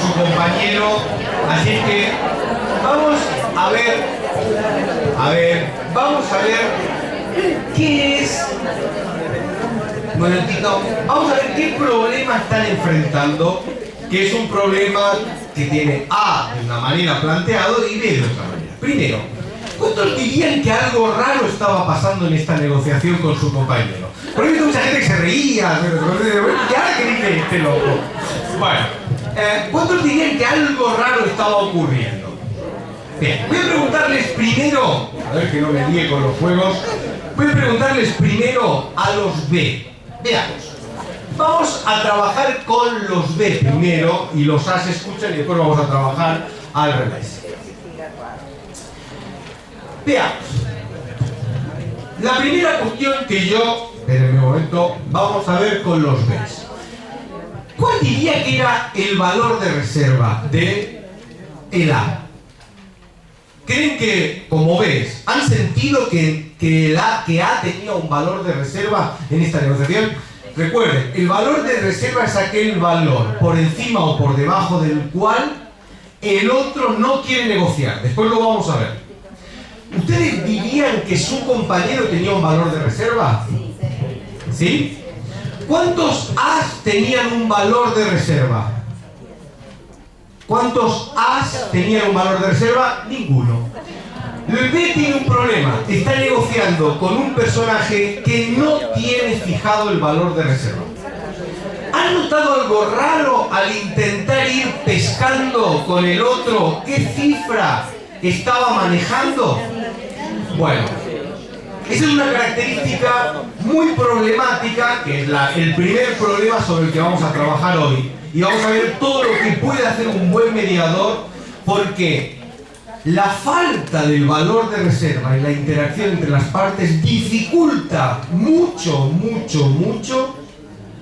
su compañero. Así que vamos a ver qué es. Un momentito, vamos a ver qué problema están enfrentando, que es un problema que tiene A de una manera planteado y B de otra manera. Primero, ¿cuántos dirían que algo raro estaba pasando en esta negociación con su compañero? Porque he visto mucha gente que se reía, ¿y ahora qué dice este loco? Bueno, ¿cuántos dirían que algo raro estaba ocurriendo? Bien, voy a preguntarles primero, a ver que no me líe con los juegos, voy a preguntarles primero a los B. Veamos. Vamos a trabajar con los B primero y los A se escuchan y después vamos a trabajar al revés. Veamos. La primera cuestión que yo, en un momento, vamos a ver con los Bs. ¿Cuál diría que era el valor de reserva de el A? ¿Creen que, como Bs, han sentido que A tenía un valor de reserva en esta negociación? Recuerden, el valor de reserva es aquel valor por encima o por debajo del cual el otro no quiere negociar. Después lo vamos a ver. ¿Ustedes dirían que su compañero tenía un valor de reserva? ¿Sí? ¿Cuántos As tenían un valor de reserva? ¿Cuántos As tenían un valor de reserva? Ninguno. El B tiene un problema. Está negociando con un personaje que no tiene fijado el valor de reserva. ¿Han notado algo raro al intentar ir pescando con el otro? ¿Qué cifra estaba manejando? Bueno, esa es una característica muy problemática, que es el primer problema sobre el que vamos a trabajar hoy. Y vamos a ver todo lo que puede hacer un buen mediador, porque la falta del valor de reserva y la interacción entre las partes dificulta mucho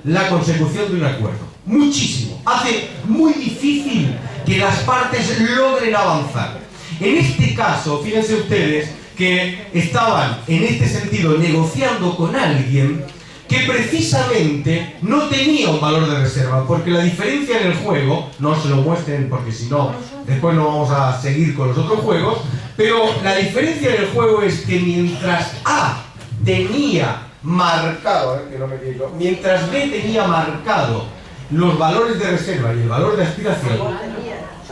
la consecución de un acuerdo. Muchísimo. Hace muy difícil que las partes logren avanzar. En este caso, fíjense ustedes que estaban, en este sentido, negociando con alguien que precisamente no tenía un valor de reserva, porque la diferencia en el juego, no se lo muestren porque si no, después no vamos a seguir con los otros juegos, pero la diferencia en el juego es que mientras A tenía marcado, mientras B tenía marcado los valores de reserva y el valor de aspiración,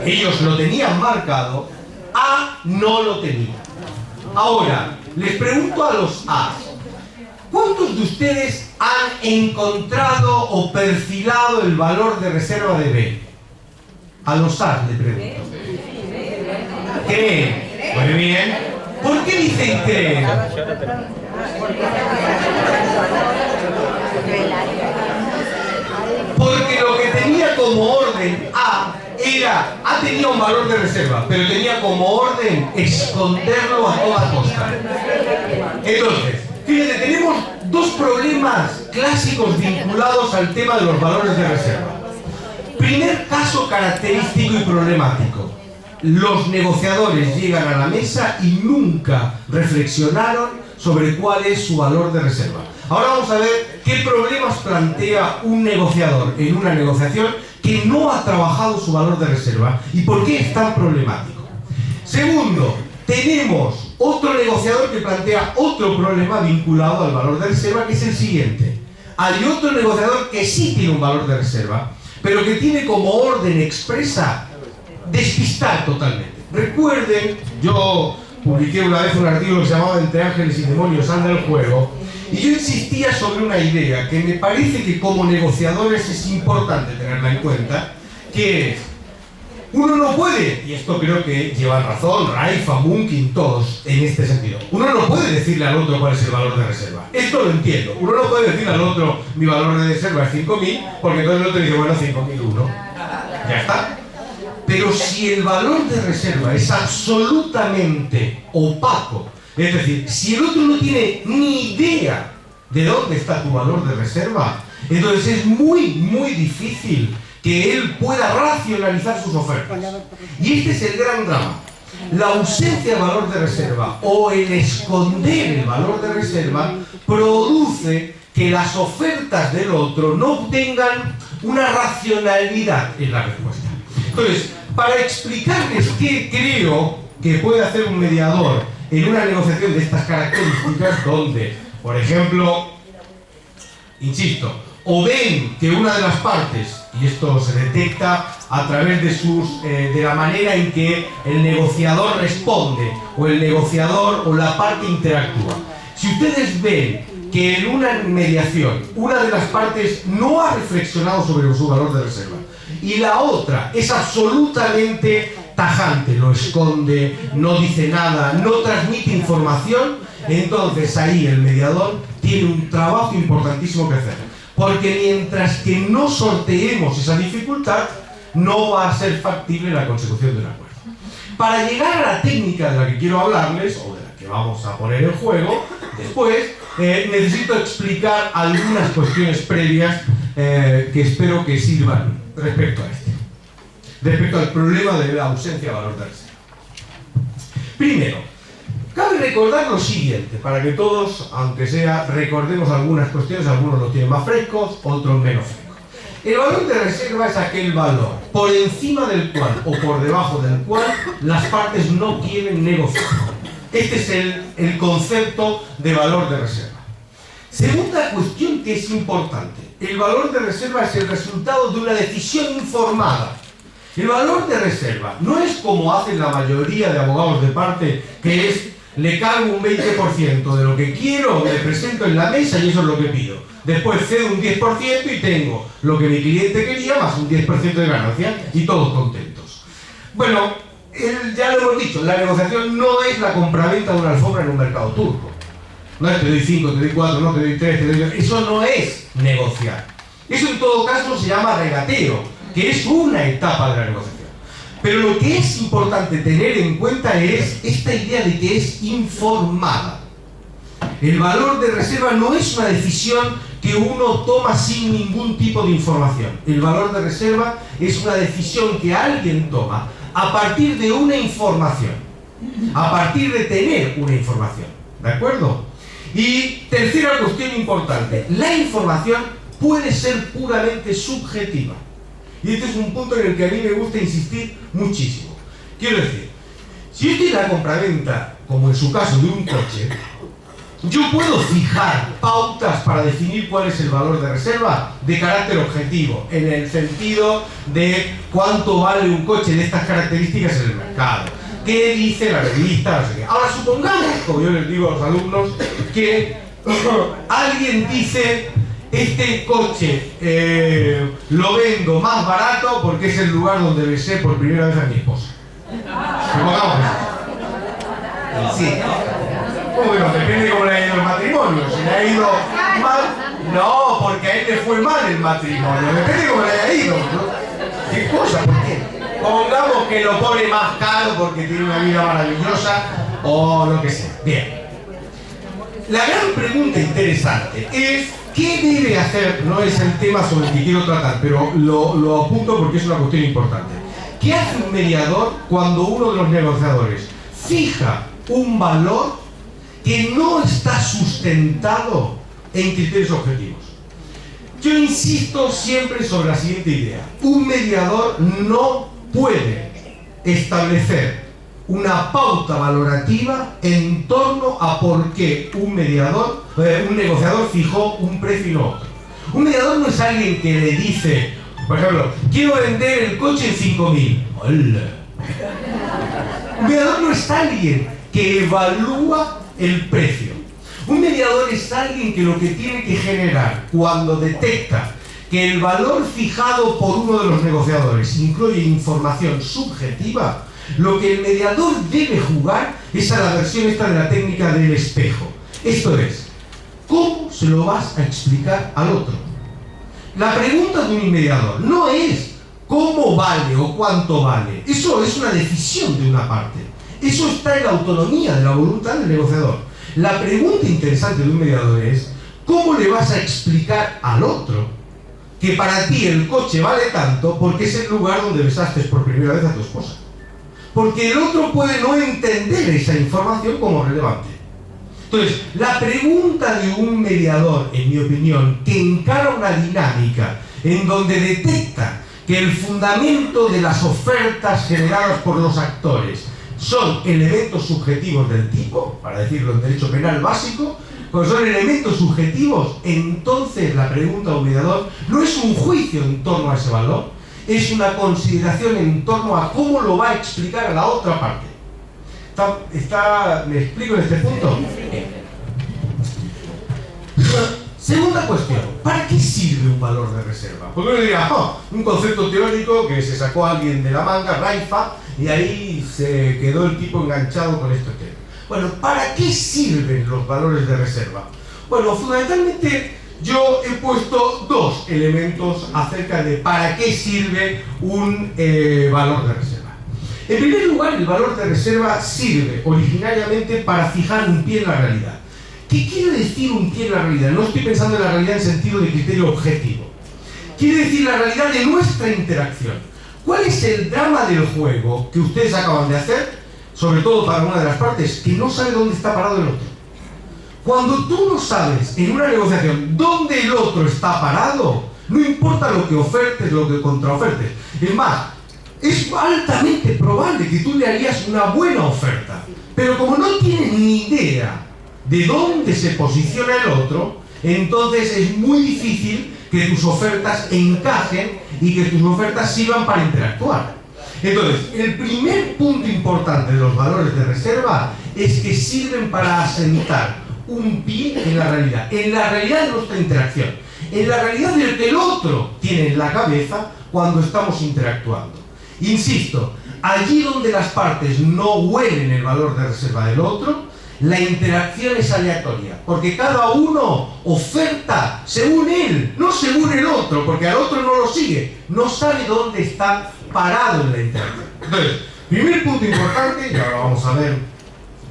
ellos lo tenían marcado, A no lo tenía. Ahora, les pregunto a los As, ¿cuántos de ustedes han encontrado o perfilado el valor de reserva de B? A los As le pregunto. ¿Creen? Muy bien. ¿Por qué dicen creen? Porque lo que tenía como orden A tenía un valor de reserva, pero tenía como orden esconderlo a toda costa. Entonces, fíjense, tenemos dos problemas clásicos vinculados al tema de los valores de reserva. Primer caso característico y problemático. Los negociadores llegan a la mesa y nunca reflexionaron sobre cuál es su valor de reserva. Ahora vamos a ver qué problemas plantea un negociador en una negociación que no ha trabajado su valor de reserva y por qué es tan problemático. Segundo, tenemos otro negociador que plantea otro problema vinculado al valor de reserva, que es el siguiente. Hay otro negociador que sí tiene un valor de reserva, pero que tiene como orden expresa despistar totalmente. Recuerden, yo publiqué una vez un artículo que se llamaba Entre ángeles y demonios anda el juego, y yo insistía sobre una idea que me parece que como negociadores es importante tenerla en cuenta, que es, uno no puede, y esto creo que llevan razón Raifa, Munkin, todos en este sentido, uno no puede decirle al otro cuál es el valor de reserva. Esto lo entiendo. Uno no puede decirle al otro mi valor de reserva es 5.000, porque entonces el otro dice, bueno, 5.001. Ya está. Pero si el valor de reserva es absolutamente opaco, es decir, si el otro no tiene ni idea de dónde está tu valor de reserva, entonces es muy difícil que él pueda racionalizar sus ofertas. Y este es el gran drama. La ausencia de valor de reserva o el esconder el valor de reserva produce que las ofertas del otro no obtengan una racionalidad en la respuesta. Entonces, para explicarles qué creo que puede hacer un mediador en una negociación de estas características, donde, por ejemplo, insisto, o ven que una de las partes, y esto se detecta a través de la manera en que el negociador responde, o el negociador o la parte interactúa. Si ustedes ven que en una mediación una de las partes no ha reflexionado sobre su valor de reserva y la otra es absolutamente tajante, lo esconde, no dice nada, no transmite información, entonces ahí el mediador tiene un trabajo importantísimo que hacer. Porque mientras que no sorteemos esa dificultad, no va a ser factible la consecución de un acuerdo. Para llegar a la técnica de la que quiero hablarles, o de la que vamos a poner en juego después, necesito explicar algunas cuestiones previas que espero que sirvan respecto a respecto al problema de la ausencia de valor de reserva. Primero, cabe recordar lo siguiente, para que todos, aunque sea, recordemos algunas cuestiones, algunos lo tienen más frescos, otros menos frescos. El valor de reserva es aquel valor por encima del cual o por debajo del cual las partes no quieren negociar. Este es el concepto de valor de reserva. Segunda cuestión que es importante. El valor de reserva es el resultado de una decisión informada. El valor de reserva no es como hacen la mayoría de abogados de parte, que es: le cargo un 20% de lo que quiero, le presento en la mesa y eso es lo que pido. Después cedo un 10% y tengo lo que mi cliente quería más un 10% de ganancia y todos contentos. Bueno, ya lo hemos dicho, la negociación no es la compraventa de una alfombra en un mercado turco. No es te doy 5, te doy 4, no te doy 3, te doy... Eso no es negociar. Eso en todo caso se llama regateo, que es una etapa de la negociación. Pero lo que es importante tener en cuenta es esta idea de que es informada. El valor de reserva no es una decisión que uno toma sin ningún tipo de información. El valor de reserva es una decisión que alguien toma a partir de una información, a partir de tener una información. ¿De acuerdo? Y tercera cuestión importante, la información puede ser puramente subjetiva. Y este es un punto en el que a mí me gusta insistir muchísimo. Quiero decir, si yo estoy en la compraventa, como en su caso de un coche, yo puedo fijar pautas para definir cuál es el valor de reserva de carácter objetivo, en el sentido de cuánto vale un coche de estas características en el mercado, qué dice la revista, no sé qué. Ahora supongamos, como yo les digo a los alumnos, que alguien dice: este coche lo vendo más barato porque es el lugar donde besé por primera vez a mi esposa. Supongamos eso. Sí. Bueno, depende de cómo le ha ido el matrimonio. Si le ha ido mal, no, porque a él le fue mal el matrimonio. Depende de cómo le haya ido, ¿no? ¿Qué cosa? ¿Por qué? Pongamos que lo pone más caro porque tiene una vida maravillosa o lo que sea. Bien. La gran pregunta interesante es: ¿qué debe hacer? No es el tema sobre el que quiero tratar, pero lo apunto porque es una cuestión importante. ¿Qué hace un mediador cuando uno de los negociadores fija un valor que no está sustentado en criterios objetivos? Yo insisto siempre sobre la siguiente idea: un mediador no puede establecer una pauta valorativa en torno a por qué un negociador fijó un precio y no otro. Un mediador no es alguien que le dice, por ejemplo, quiero vender el coche en 5.000. ¡Hola! Un mediador no es alguien que evalúa el precio. Un mediador es alguien que lo que tiene que generar cuando detecta que el valor fijado por uno de los negociadores incluye información subjetiva, lo que el mediador debe jugar es a la versión esta de la técnica del espejo. Esto es, ¿cómo se lo vas a explicar al otro? La pregunta de un mediador no es cómo vale o cuánto vale. Eso es una decisión de una parte. Eso está en la autonomía de la voluntad del negociador. La pregunta interesante de un mediador es: ¿cómo le vas a explicar al otro que para ti el coche vale tanto porque es el lugar donde besaste por primera vez a tu esposa? Porque el otro puede no entender esa información como relevante. Entonces, la pregunta de un mediador, en mi opinión, que encara una dinámica en donde detecta que el fundamento de las ofertas generadas por los actores son elementos subjetivos del tipo, para decirlo en derecho penal básico, pues son elementos subjetivos, entonces la pregunta del mediador no es un juicio en torno a ese valor, es una consideración en torno a cómo lo va a explicar a la otra parte. ¿Me explico en este punto? Segunda cuestión, ¿para qué sirve un valor de reserva? Porque uno diría, un concepto teórico que se sacó alguien de la manga, Raifa, y ahí se quedó el tipo enganchado con este tema. Bueno, ¿para qué sirven los valores de reserva? Bueno, fundamentalmente yo he puesto dos elementos acerca de para qué sirve un valor de reserva. En primer lugar, el valor de reserva sirve originariamente para fijar un pie en la realidad. ¿Qué quiere decir un pie en la realidad? No estoy pensando en la realidad en sentido de criterio objetivo. Quiere decir la realidad de nuestra interacción. ¿Cuál es el drama del juego que ustedes acaban de hacer? Sobre todo para una de las partes, que no sabe dónde está parado el otro. Cuando tú no sabes en una negociación dónde el otro está parado, no importa lo que ofertes, lo que contraofertes. Es más, es altamente probable que tú le harías una buena oferta. Pero como no tienes ni idea de dónde se posiciona el otro, entonces es muy difícil que tus ofertas encajen y que tus ofertas sirvan para interactuar. Entonces, el primer punto importante de los valores de reserva es que sirven para asentar un pie en la realidad de nuestra interacción, en la realidad del que el otro tiene en la cabeza cuando estamos interactuando. Insisto, allí donde las partes no huelen el valor de reserva del otro, la interacción es aleatoria, porque cada uno oferta según él, no según el otro, porque al otro no lo sigue, no sabe dónde está parado en la interacción. Entonces, primer punto importante, y ahora vamos a ver,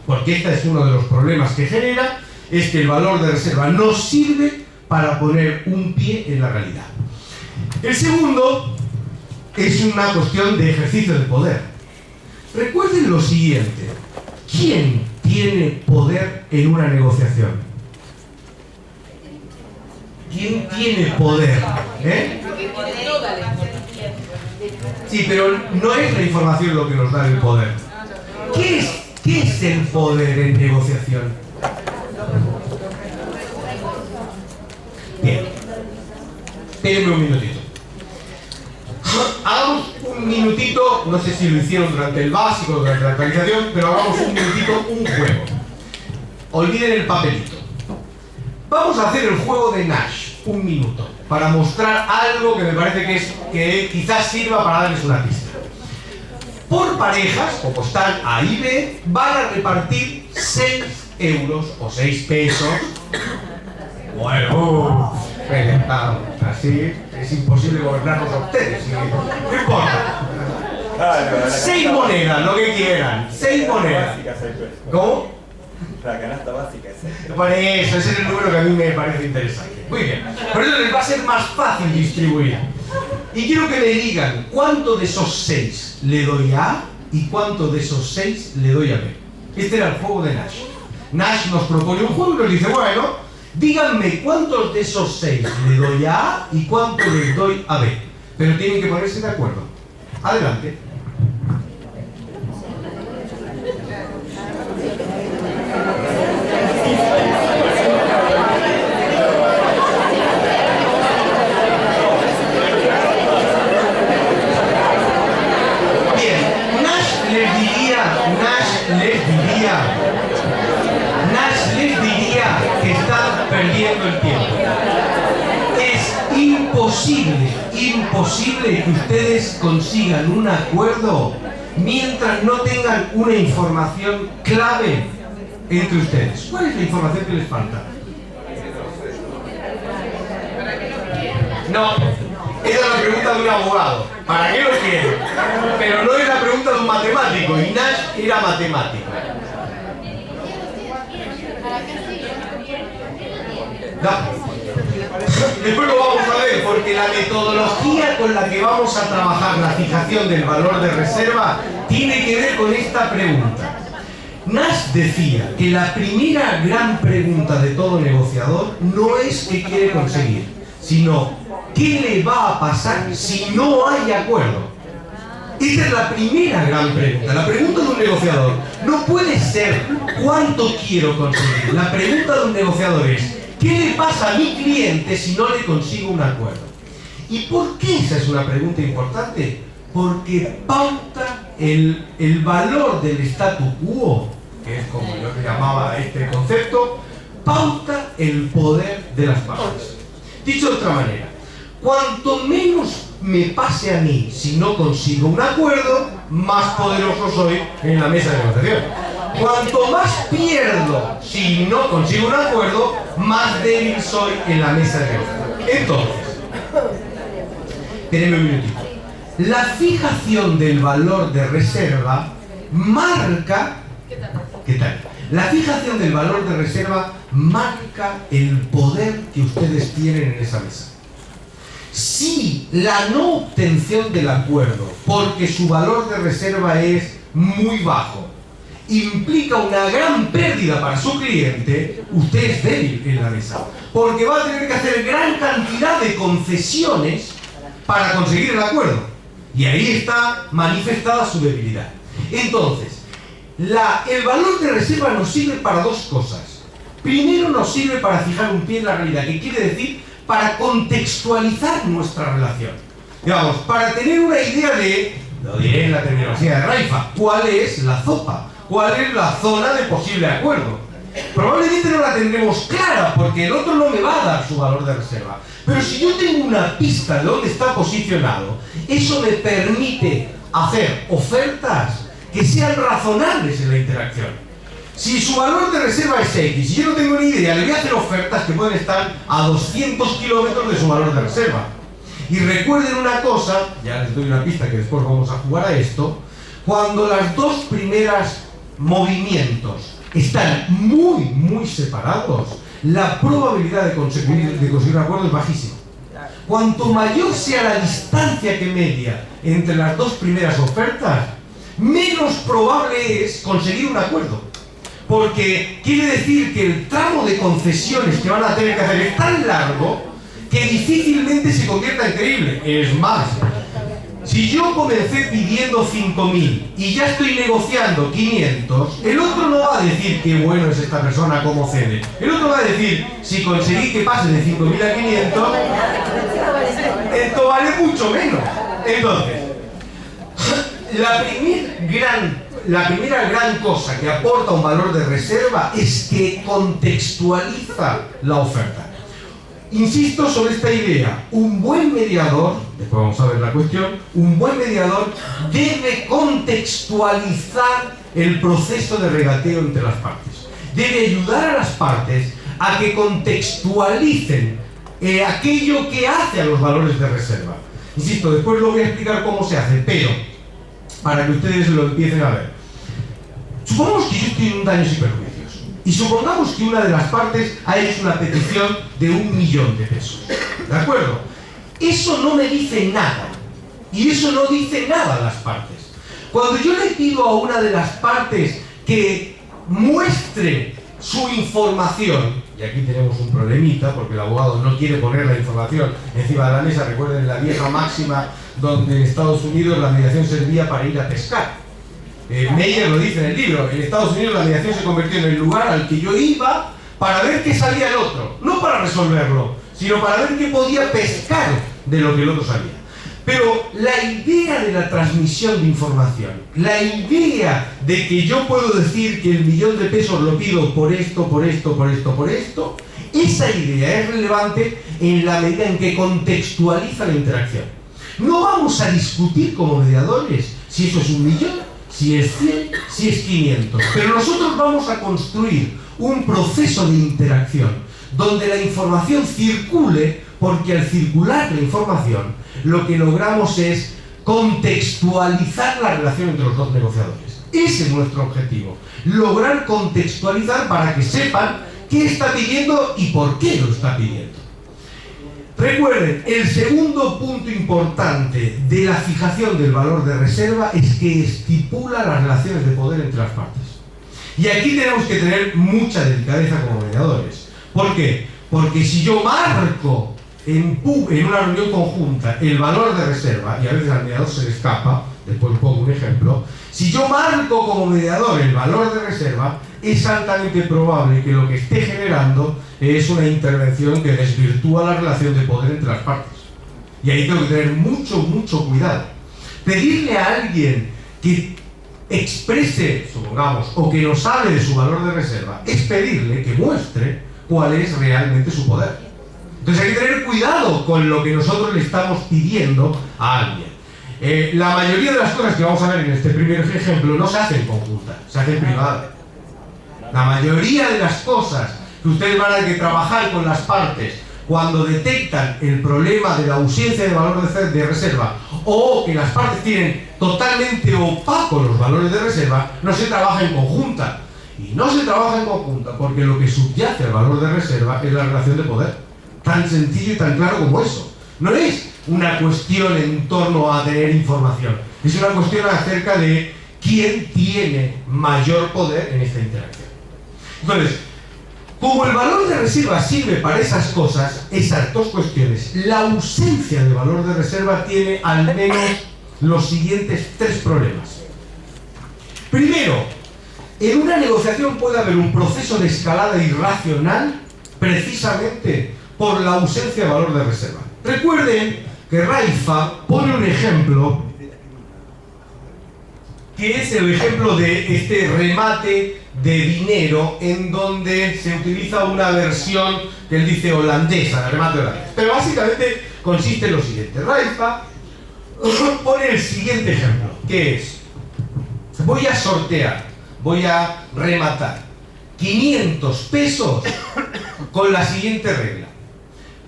porque este es uno de los problemas que genera, es que el valor de reserva no sirve para poner un pie en la realidad. El segundo es una cuestión de ejercicio de poder. Recuerden lo siguiente, ¿quién tiene poder en una negociación? ¿Quién tiene poder? Sí, pero no es la información lo que nos da el poder. ¿Qué es el poder en negociación? Bien. Espérenme un minutito. Hagamos un minutito, no sé si lo hicieron durante el básico, durante la actualización, pero hagamos un minutito, un juego. Olviden el papelito. Vamos a hacer el juego de Nash, un minuto, para mostrar algo que me parece que quizás sirva para darles una pista. Por parejas, como están A y B, van a repartir 6 euros o 6 pesos. Bueno, así es imposible gobernarlos a ustedes. No importa. 6 monedas, lo que quieran. 6 monedas. ¿Cómo? La canasta básica es Por eso, ese es el número que a mí me parece interesante. Muy bien. Por eso les va a ser más fácil distribuir. Y quiero que me digan cuánto de esos 6 le doy a A y cuánto de esos 6 le doy a B. Este era el juego de Nash. Nash nos propone un juego y nos dice, bueno, díganme cuántos de esos 6 le doy a A y cuánto les doy a B. Pero tienen que ponerse de acuerdo. Adelante. Nash les diría que están perdiendo el tiempo. Es imposible que ustedes consigan un acuerdo mientras no tengan una información clave entre ustedes. ¿Cuál es la información que les falta? No, esa es la pregunta de un abogado. ¿Para qué lo quieren? Pero no es la pregunta de un matemático, y Nash era matemático. No. Después lo vamos a ver, porque la metodología con la que vamos a trabajar la fijación del valor de reserva tiene que ver con esta pregunta. Nash decía que la primera gran pregunta de todo negociador no es qué quiere conseguir, sino qué ¿qué le va a pasar si no hay acuerdo? Esta es la primera gran pregunta. La pregunta de un negociador no puede ser ¿cuánto quiero conseguir? La pregunta de un negociador es ¿qué le pasa a mi cliente si no le consigo un acuerdo? ¿Y por qué esa es una pregunta importante? Porque pauta el valor del statu quo, que es como yo le llamaba a este concepto, pauta el poder de las partes. Dicho de otra manera, cuanto menos me pase a mí si no consigo un acuerdo, más poderoso soy en la mesa de negociación. Cuanto más pierdo si no consigo un acuerdo, más débil soy en la mesa de negociación. Entonces, tenemos un minutito. La fijación del valor de reserva marca... ¿Qué tal? La fijación del valor de reserva marca el poder que ustedes tienen en esa mesa. Si la no obtención del acuerdo, porque su valor de reserva es muy bajo, implica una gran pérdida para su cliente, usted es débil en la mesa, porque va a tener que hacer gran cantidad de concesiones para conseguir el acuerdo. Y ahí está manifestada su debilidad. Entonces, el valor de reserva nos sirve para dos cosas. Primero, nos sirve para fijar un pie en la realidad, que quiere decir para contextualizar nuestra relación. Digamos, para tener una idea de, lo diré en la terminología de Raifa, cuál es la zopa, cuál es la zona de posible acuerdo. Probablemente no la tendremos clara, porque el otro no me va a dar su valor de reserva. Pero si yo tengo una pista de dónde está posicionado, eso me permite hacer ofertas que sean razonables en la interacción. Si su valor de reserva es X y yo no tengo ni idea, le voy a hacer ofertas que pueden estar a 200 kilómetros de su valor de reserva. Y recuerden una cosa, ya les doy una pista que después vamos a jugar a esto, cuando las dos primeras movimientos están muy separados, la probabilidad de conseguir un acuerdo es bajísima. Cuanto mayor sea la distancia que media entre las dos primeras ofertas, menos probable es conseguir un acuerdo. Porque quiere decir que el tramo de concesiones que van a tener que hacer es tan largo que difícilmente se convierta en creíble. Es más, si yo comencé pidiendo 5.000 y ya estoy negociando 500, el otro no va a decir qué bueno es esta persona, cómo cede. El otro va a decir, si conseguí que pase de 5.000 a 500, esto vale mucho menos. Entonces, la primera gran cosa que aporta un valor de reserva es que contextualiza la oferta. Insisto sobre esta idea, un buen mediador, después vamos a ver la cuestión, un buen mediador debe contextualizar el proceso de regateo entre las partes. Debe ayudar a las partes a que contextualicen aquello que hace a los valores de reserva. Insisto, después lo voy a explicar cómo se hace, pero para que ustedes lo empiecen a ver. Supongamos que yo estoy en un daños y perjuicios. Y supongamos que una de las partes ha hecho una petición de 1.000.000 de pesos. ¿De acuerdo? Eso no me dice nada. Y eso no dice nada a las partes. Cuando yo le pido a una de las partes que muestre su información, y aquí tenemos un problemita porque el abogado no quiere poner la información encima de la mesa. Recuerden la vieja máxima donde en Estados Unidos la mediación servía para ir a pescar. Meyer lo dice en el libro, en Estados Unidos la mediación se convirtió en el lugar al que yo iba para ver qué salía el otro, no para resolverlo, sino para ver qué podía pescar de lo que el otro sabía. Pero la idea de la transmisión de información, la idea de que yo puedo decir que el 1.000.000 de pesos lo pido por esto, por esto, por esto, por esto, esa idea es relevante en la medida en que contextualiza la interacción. No vamos a discutir como mediadores si eso es 1.000.000, si es 100, si es 500, pero nosotros vamos a construir un proceso de interacción donde la información circule, porque al circular la información lo que logramos es contextualizar la relación entre los dos negociadores. Ese es nuestro objetivo, lograr contextualizar para que sepan qué está pidiendo y por qué lo está pidiendo. Recuerden, el segundo punto importante de la fijación del valor de reserva es que estipula las relaciones de poder entre las partes. Y aquí tenemos que tener mucha delicadeza como mediadores. ¿Por qué? Porque si yo marco en una reunión conjunta el valor de reserva, y a veces al mediador se le escapa, después pongo un ejemplo, si yo marco como mediador el valor de reserva, es altamente probable que lo que esté generando es una intervención que desvirtúa la relación de poder entre las partes. Y ahí tengo que tener mucho cuidado. Pedirle a alguien que exprese, supongamos, o que nos hable de su valor de reserva, es pedirle que muestre cuál es realmente su poder. Entonces hay que tener cuidado con lo que nosotros le estamos pidiendo a alguien. La mayoría de las cosas que vamos a ver en este primer ejemplo no se hacen conjuntas, se hacen privadas. La mayoría de las cosas que ustedes van a tener que trabajar con las partes cuando detectan el problema de la ausencia de valor de reserva, o que las partes tienen totalmente opacos los valores de reserva, no se trabaja en conjunta. Y no se trabaja en conjunta porque lo que subyace al valor de reserva es la relación de poder. Tan sencillo y tan claro como eso. No es una cuestión en torno a tener información, es una cuestión acerca de quién tiene mayor poder en esta interacción. Entonces, como el valor de reserva sirve para esas cosas, esas dos cuestiones, la ausencia de valor de reserva tiene al menos los siguientes tres problemas. Primero, en una negociación puede haber un proceso de escalada irracional precisamente por la ausencia de valor de reserva. Recuerden que Raifa pone un ejemplo que es el ejemplo de este remate de dinero en donde se utiliza una versión que él dice holandesa, el remate holandés. Pero básicamente consiste en lo siguiente. Raifa pone el siguiente ejemplo, que es: voy a sortear, voy a rematar 500 pesos con la siguiente regla.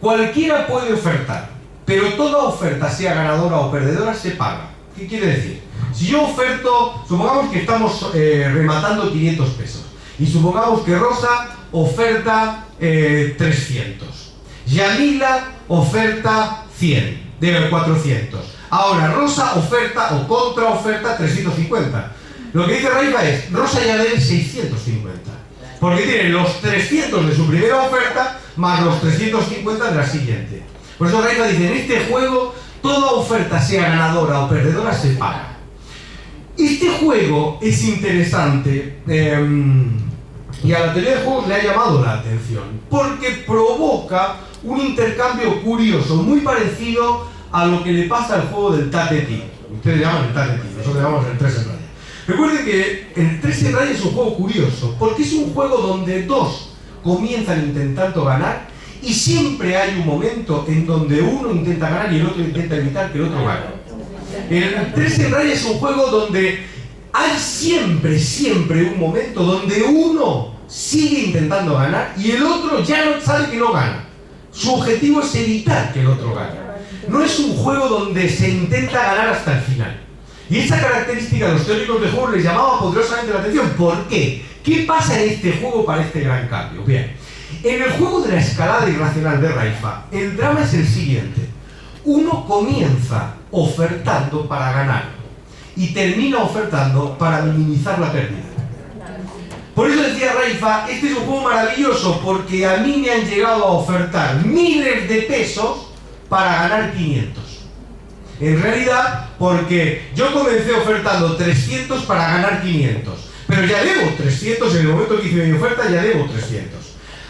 Cualquiera puede ofertar, pero toda oferta, sea ganadora o perdedora, se paga. ¿Qué quiere decir? Si yo oferto, supongamos que estamos rematando 500 pesos, y supongamos que Rosa oferta 300, Yamila oferta 400, ahora Rosa oferta o contraoferta 350. Lo que dice Raifa es: Rosa ya debe 650, porque tiene los 300 de su primera oferta más los 350 de la siguiente. Por eso Raifa dice: en este juego toda oferta, sea ganadora o perdedora, se paga. Este juego es interesante y a la teoría de juegos le ha llamado la atención porque provoca un intercambio curioso, muy parecido a lo que le pasa al juego del tate-ti. Ustedes llaman el tate-ti, nosotros llamamos el 3 en raya. Recuerden que el 3 en raya es un juego curioso porque es un juego donde dos comienzan intentando ganar y siempre hay un momento en donde uno intenta ganar y el otro intenta evitar que el otro gane. El 3 en raya es un juego donde hay siempre un momento donde uno sigue intentando ganar y el otro ya no sabe que no gana. Su objetivo es evitar que el otro gane. No es un juego donde se intenta ganar hasta el final. Y esa característica de los teóricos de juego les llamaba poderosamente la atención. ¿Por qué? ¿Qué pasa en este juego para este gran cambio? Bien, en el juego de la escalada irracional de Raifa, el drama es el siguiente. Uno comienza ofertando para ganar y termina ofertando para minimizar la pérdida. Por eso decía Raifa, este es un juego maravilloso porque a mí me han llegado a ofertar miles de pesos para ganar 500. En realidad, porque yo comencé ofertando 300 para ganar 500, pero ya debo 300, en el momento que hice mi oferta ya debo 300.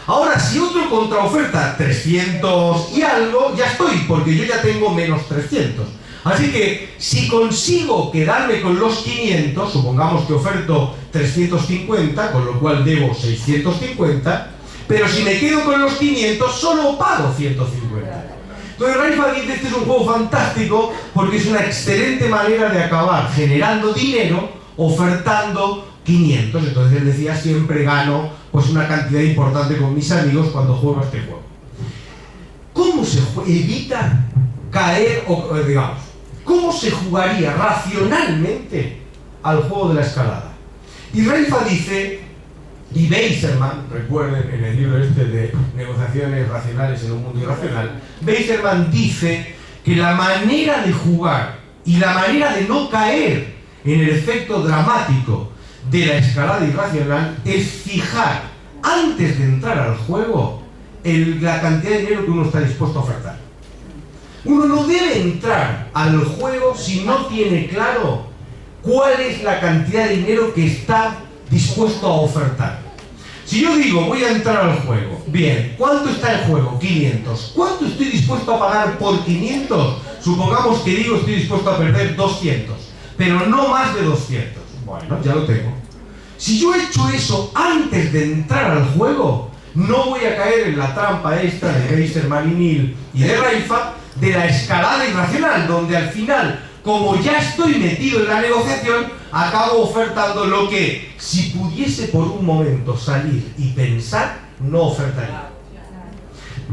Ahora, si otro contraoferta 300 y algo, ya estoy, porque yo ya tengo menos 300. Así que, si consigo quedarme con los 500, supongamos que oferto 350, con lo cual debo 650, pero si me quedo con los 500, solo pago 150. Entonces, Raifa dice: este es un juego fantástico porque es una excelente manera de acabar generando dinero ofertando 500. Entonces él decía: siempre gano pues una cantidad importante con mis amigos cuando juego este juego. ¿Cómo se evita caer o digamos, cómo se jugaría racionalmente al juego de la escalada? Y Raifa dice, y Beiserman, recuerden en el libro este de Negociaciones Racionales en un Mundo Irracional, Beiserman dice que la manera de jugar y la manera de no caer en el efecto dramático de la escalada irracional es fijar, antes de entrar al juego, la cantidad de dinero que uno está dispuesto a ofertar. Uno no debe entrar al juego si no tiene claro cuál es la cantidad de dinero que está dispuesto a ofertar. Si yo digo, voy a entrar al juego, bien, ¿cuánto está el juego? 500. ¿Cuánto estoy dispuesto a pagar por 500? Supongamos que digo, estoy dispuesto a perder 200, pero no más de 200. Bueno, ya lo tengo. Si yo he hecho eso antes de entrar al juego, no voy a caer en la trampa esta de Geiser, Marinil y de Raifa de la escalada irracional, donde al final, como ya estoy metido en la negociación, acabo ofertando lo que, si pudiese por un momento salir y pensar, no ofertaría.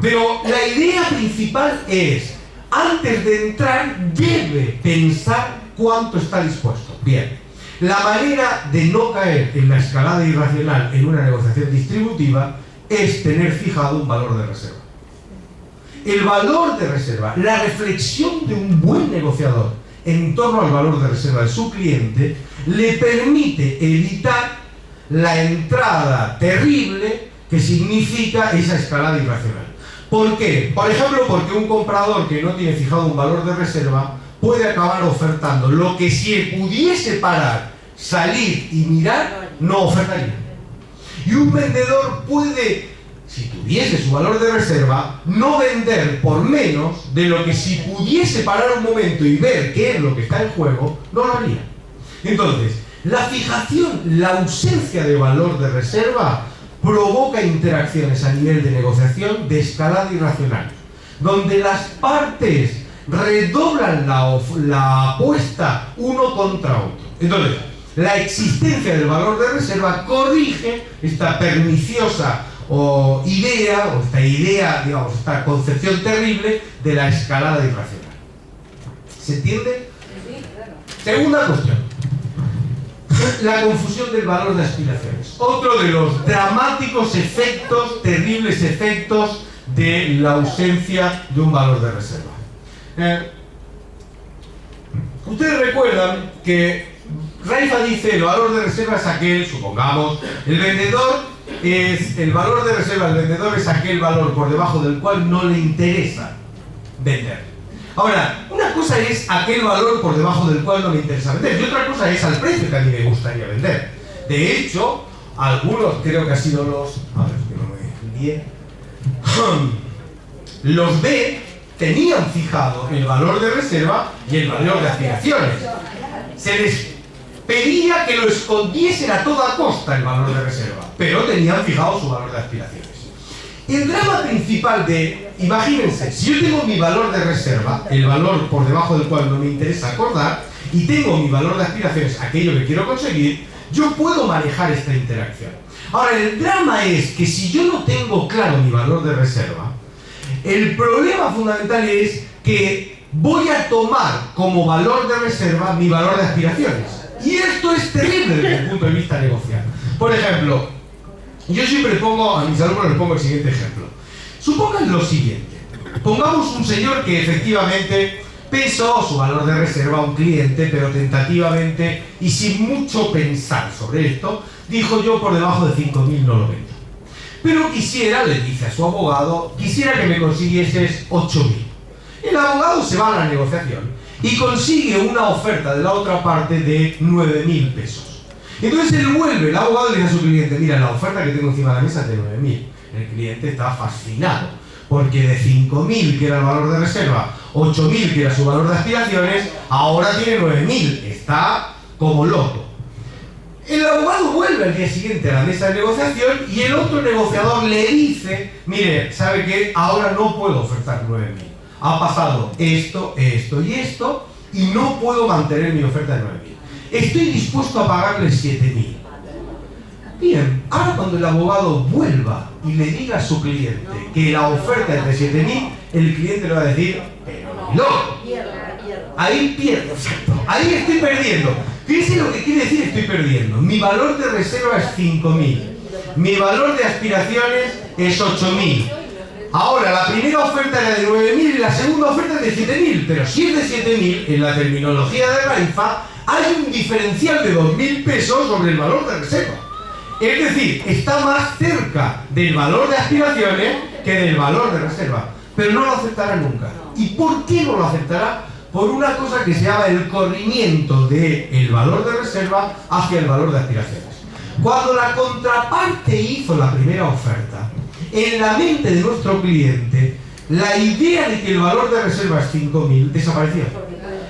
Pero la idea principal es, antes de entrar, debe pensar cuánto está dispuesto. Bien, la manera de no caer en la escalada irracional en una negociación distributiva es tener fijado un valor de reserva. El valor de reserva, la reflexión de un buen negociador en torno al valor de reserva de su cliente, le permite evitar la entrada terrible que significa esa escalada irracional. ¿Por qué? Por ejemplo, porque un comprador que no tiene fijado un valor de reserva puede acabar ofertando lo que, si él pudiese parar, salir y mirar, no ofertaría. Y un vendedor puede, si tuviese su valor de reserva, no vender por menos de lo que, si pudiese parar un momento y ver qué es lo que está en juego, no lo haría. Entonces, la fijación, la ausencia de valor de reserva provoca interacciones a nivel de negociación de escalada irracional, donde las partes redoblan la apuesta uno contra otro. Entonces, la existencia del valor de reserva corrige esta perniciosa idea, digamos, esta concepción terrible de la escalada irracional. ¿Se entiende? Sí, claro. Segunda cuestión. La confusión del valor de aspiraciones. Otro de los dramáticos efectos, terribles efectos de la ausencia de un valor de reserva. Ustedes recuerdan que Raifa dice el valor de reserva es aquel, supongamos, el valor de reserva del vendedor es aquel valor por debajo del cual no le interesa vender. Ahora, una cosa es aquel valor por debajo del cual no me interesa vender y otra cosa es al precio que a mí me gustaría vender. De hecho, algunos, creo que han sido los B tenían fijado el valor de reserva y el valor de aspiraciones. Se les pedía que lo escondiesen a toda costa el valor de reserva, pero tenían fijado su valor de aspiraciones. El drama principal imagínense, si yo tengo mi valor de reserva, el valor por debajo del cual no me interesa acordar, y tengo mi valor de aspiraciones, aquello que quiero conseguir, yo puedo manejar esta interacción. Ahora, el drama es que si yo no tengo claro mi valor de reserva, el problema fundamental es que voy a tomar como valor de reserva mi valor de aspiraciones. Y esto es terrible desde el punto de vista negocial. Por ejemplo, yo siempre pongo, a mis alumnos les pongo el siguiente ejemplo. Supongan lo siguiente. Pongamos un señor que efectivamente pensó su valor de reserva a un cliente, pero tentativamente y sin mucho pensar sobre esto, dijo: yo por debajo de 5.000 no lo vendo. Pero quisiera, le dice a su abogado, quisiera que me consiguieses 8.000. El abogado se va a la negociación y consigue una oferta de la otra parte de 9.000 pesos. Entonces él vuelve, el abogado le dice a su cliente: mira, la oferta que tengo encima de la mesa es de 9.000. El cliente está fascinado, porque de 5.000, que era el valor de reserva, 8.000, que era su valor de aspiraciones, ahora tiene 9.000. Está como loco. El abogado vuelve al día siguiente a la mesa de negociación y el otro negociador le dice: mire, ¿sabe qué? Ahora no puedo ofertar 9.000. Ha pasado esto, esto y esto, y no puedo mantener mi oferta de 9.000. Estoy dispuesto a pagarle 7.000. Bien, ahora cuando el abogado vuelva y le diga a su cliente que la oferta es de 7.000, el cliente le va a decir: pero loco. Ahí pierdo, exacto. Ahí estoy perdiendo. Fíjense lo que quiere decir estoy perdiendo. Mi valor de reserva es 5.000. Mi valor de aspiraciones es 8.000. Ahora, la primera oferta era de 9.000 y la segunda oferta es de 7.000. Pero si es de 7.000, en la terminología de Raifa, hay un diferencial de 2.000 pesos sobre el valor de reserva. Es decir, está más cerca del valor de aspiraciones que del valor de reserva, pero no lo aceptará nunca. ¿Y por qué no lo aceptará? Por una cosa que se llama el corrimiento del valor de reserva hacia el valor de aspiraciones. Cuando la contraparte hizo la primera oferta, en la mente de nuestro cliente, la idea de que el valor de reserva es 5.000 desapareció.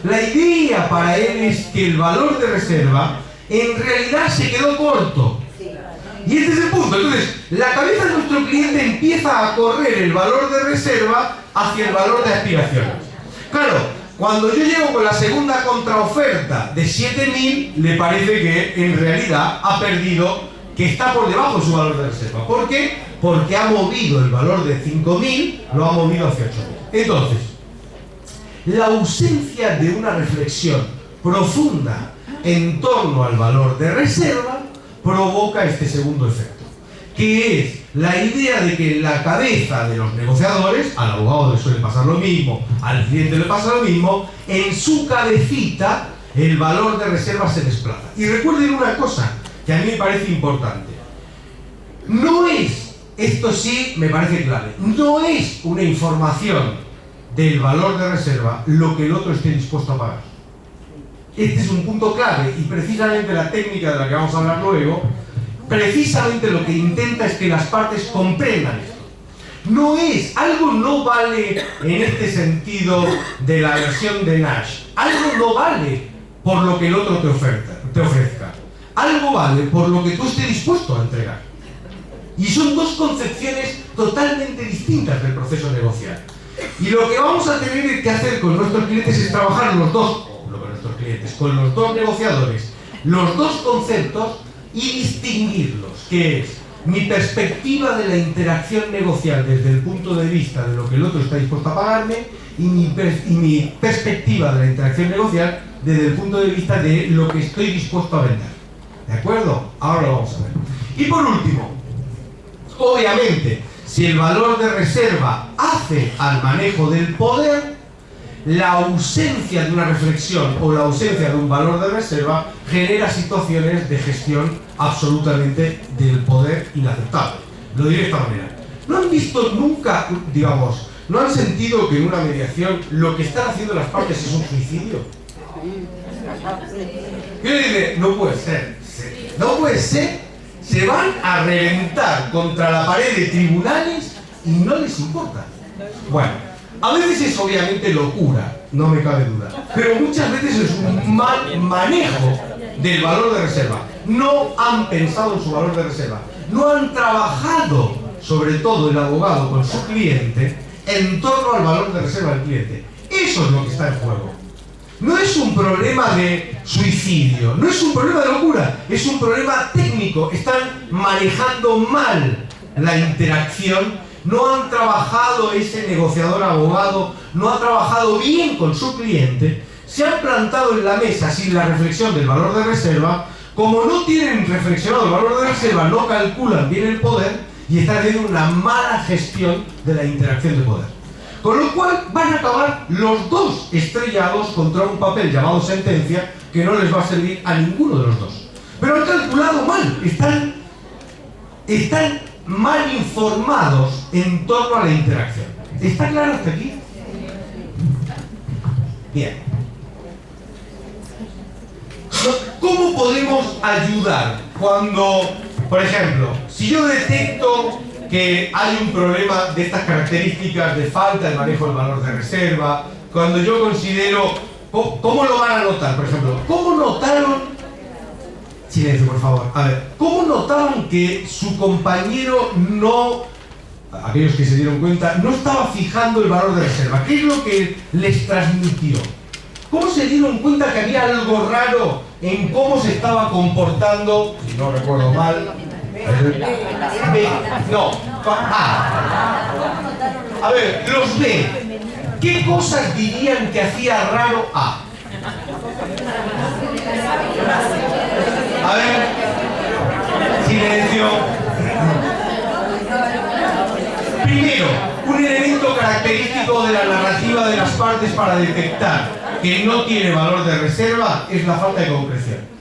La idea para él es que el valor de reserva en realidad se quedó corto. Y este es el punto. Entonces, la cabeza de nuestro cliente empieza a correr el valor de reserva hacia el valor de aspiraciones. Claro, cuando yo llego con la segunda contraoferta de 7.000, le parece que en realidad ha perdido, que está por debajo de su valor de reserva. ¿Por qué? Porque ha movido el valor de 5.000, lo ha movido hacia 8.000. Entonces, la ausencia de una reflexión profunda en torno al valor de reserva provoca este segundo efecto, que es la idea de que en la cabeza de los negociadores, al abogado le suele pasar lo mismo, al cliente le pasa lo mismo, en su cabecita el valor de reserva se desplaza. Y recuerden una cosa que a mí me parece importante. No es, esto sí me parece clave, no es una información del valor de reserva lo que el otro esté dispuesto a pagar. Este es un punto clave y precisamente la técnica de la que vamos a hablar luego, precisamente lo que intenta es que las partes comprendan esto. No es, algo no vale en este sentido de la versión de Nash. Algo no vale por lo que el otro te ofrezca. Algo vale por lo que tú estés dispuesto a entregar. Y son dos concepciones totalmente distintas del proceso negocial. Y lo que vamos a tener que hacer con nuestros clientes es trabajar los dos, con los dos negociadores, los dos conceptos y distinguirlos, que es mi perspectiva de la interacción negocial desde el punto de vista de lo que el otro está dispuesto a pagarme y mi perspectiva de la interacción negocial desde el punto de vista de lo que estoy dispuesto a vender. ¿De acuerdo? Ahora lo vamos a ver. Y por último, obviamente, si el valor de reserva hace al manejo del poder, la ausencia de una reflexión o la ausencia de un valor de reserva genera situaciones de gestión absolutamente del poder inaceptable. Lo diré de esta manera. ¿No han visto nunca, digamos, no han sentido que en una mediación lo que están haciendo las partes es un suicidio? Y uno dice, no puede ser, no puede ser, se van a reventar contra la pared de tribunales y no les importa. Bueno, a veces es obviamente locura, no me cabe duda, pero muchas veces es un mal manejo del valor de reserva. No han pensado en su valor de reserva, no han trabajado, sobre todo el abogado con su cliente, en torno al valor de reserva del cliente. Eso es lo que está en juego. No es un problema de suicidio, no es un problema de locura, es un problema técnico. Están manejando mal la interacción. No han trabajado ese negociador abogado, no ha trabajado bien con su cliente, se han plantado en la mesa sin la reflexión del valor de reserva. Como no tienen reflexionado el valor de reserva, no calculan bien el poder y están haciendo una mala gestión de la interacción de poder. Con lo cual van a acabar los dos estrellados contra un papel llamado sentencia que no les va a servir a ninguno de los dos. Pero han calculado mal, están mal informados en torno a la interacción. ¿Está claro hasta aquí? Bien. ¿Cómo podemos ayudar cuando, por ejemplo, si yo detecto que hay un problema de estas características de falta de manejo del valor de reserva, cuando yo considero, ¿cómo lo van a notar? Por ejemplo, ¿cómo notaron? Silencio, por favor. A ver, ¿cómo notaban que su compañero no, aquellos que se dieron cuenta, no estaba fijando el valor de reserva? ¿Qué es lo que les transmitió? ¿Cómo se dieron cuenta que había algo raro en cómo se estaba comportando, si no recuerdo mal? No. A ver, los B. ¿Qué cosas dirían que hacía raro A? A ver, silencio. Primero, un elemento característico de la narrativa de las partes para detectar que no tiene valor de reserva es la falta de concreción.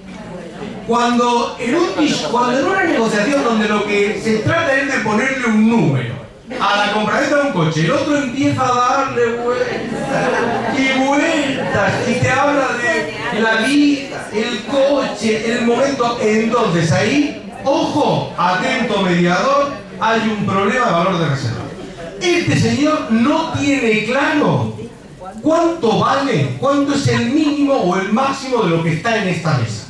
Cuando en una negociación donde lo que se trata es de ponerle un número a la compraventa de un coche, el otro empieza a darle vueltas y vueltas y te habla de la vida, el coche, el momento. Entonces ahí, ojo, atento mediador, hay un problema de valor de reserva. Este señor no tiene claro cuánto vale, cuánto es el mínimo o el máximo de lo que está en esta mesa.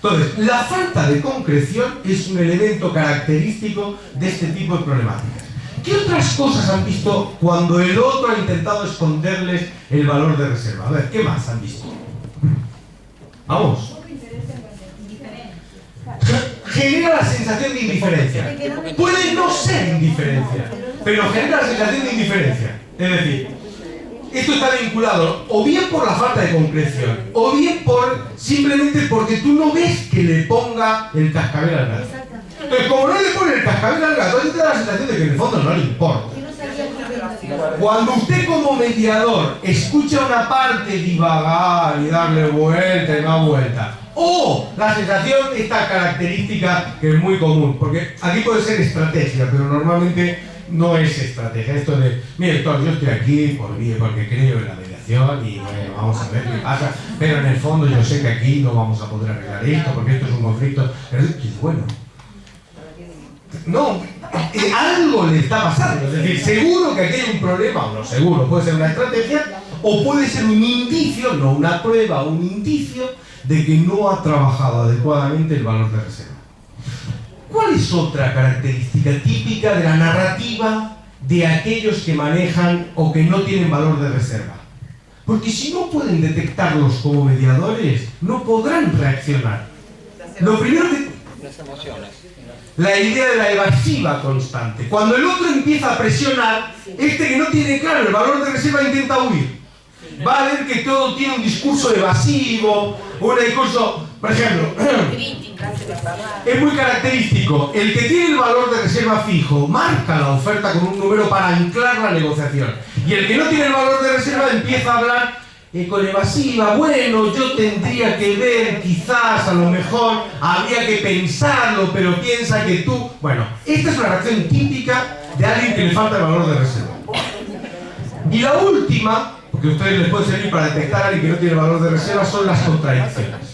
Entonces, la falta de concreción es un elemento característico de este tipo de problemáticas. ¿Qué otras cosas han visto cuando el otro ha intentado esconderles el valor de reserva? A ver, ¿qué más han visto? Vamos. Genera la sensación de indiferencia. Puede no ser indiferencia, pero genera la sensación de indiferencia. Es decir, esto está vinculado o bien por la falta de concreción, o bien simplemente porque tú no ves que le ponga el cascabel al gato. Entonces, como no le pone el cascabel al gato, a ti te da la sensación de que en el fondo no le importa. Cuando usted como mediador escucha una parte divagar y darle vuelta y más vuelta, o la sensación, esta característica que es muy común, porque aquí puede ser estrategia, pero normalmente no es estrategia. Esto de, mire doctor, yo estoy aquí porque creo en la mediación y bueno, vamos a ver qué pasa, pero en el fondo yo sé que aquí no vamos a poder arreglar esto porque esto es un conflicto. Bueno, no, algo le está pasando. Es decir, seguro que aquí hay un problema, o no seguro, puede ser una estrategia o puede ser un indicio, no una prueba, un indicio de que no ha trabajado adecuadamente el valor de reserva. ¿Cuál es otra característica típica de la narrativa de aquellos que manejan o que no tienen valor de reserva? Porque si no pueden detectarlos como mediadores, no podrán reaccionar. Lo primero que... Las emociones. La idea de la evasiva constante. Cuando el otro empieza a presionar, este que no tiene claro el valor de reserva intenta huir. Va a ver que todo tiene un discurso evasivo, un discurso, por ejemplo, es muy característico. El que tiene el valor de reserva fijo marca la oferta con un número para anclar la negociación. Y el que no tiene el valor de reserva empieza a hablar con evasiva. Bueno, yo tendría que ver, quizás, a lo mejor, habría que pensarlo, pero piensa que tú... Bueno, esta es una reacción típica de alguien que le falta el valor de reserva. Y la última, porque a ustedes les puede servir para detectar a alguien que no tiene valor de reserva, son las contradicciones.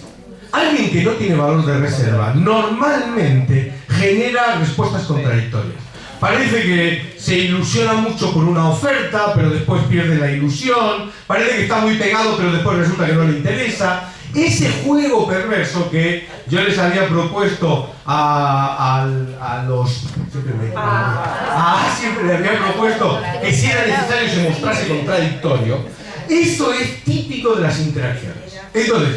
Alguien que no tiene valor de reserva normalmente genera respuestas contradictorias. Parece que se ilusiona mucho por una oferta, pero después pierde la ilusión. Parece que está muy pegado, pero después resulta que no le interesa. Ese juego perverso que yo les había propuesto a los... Siempre le había propuesto que si era necesario se mostrase contradictorio. Eso es típico de las interacciones. Entonces,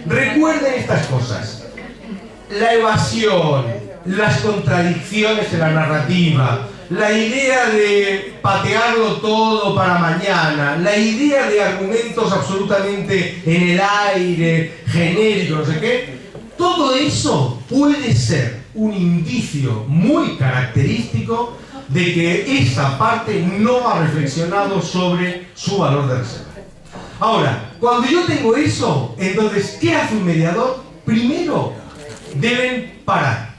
recuerden estas cosas. La evasión, las contradicciones en la narrativa, la idea de patearlo todo para mañana, la idea de argumentos absolutamente en el aire, genéricos, no sé qué, todo eso puede ser un indicio muy característico de que esa parte no ha reflexionado sobre su valor de reserva. Ahora, cuando yo tengo eso, entonces, ¿qué hace un mediador? Primero, deben parar.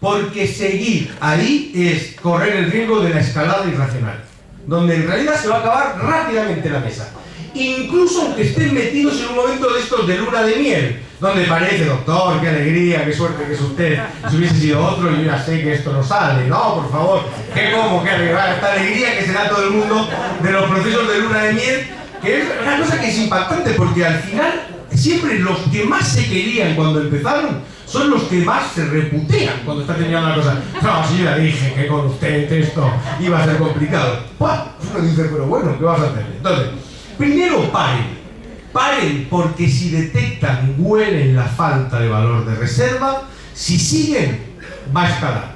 Porque seguir ahí es correr el riesgo de la escalada irracional, donde en realidad se va a acabar rápidamente la mesa. Incluso aunque estén metidos en un momento de estos de luna de miel, donde parece, doctor, qué alegría, qué suerte que es usted, si hubiese sido otro yo ya sé que esto no sale. No, por favor, qué esta alegría que se da a todo el mundo de los procesos de luna de miel, que es una cosa que es impactante, porque al final siempre los que más se querían cuando empezaron son los que más se reputean cuando está terminando la cosa. No, si yo ya dije que con usted esto iba a ser complicado. ¡Pah! Uno dice, pero bueno, ¿qué vas a hacer? Entonces, primero paren. Paren, porque si detectan, huelen la falta de valor de reserva, si siguen, va a escalar.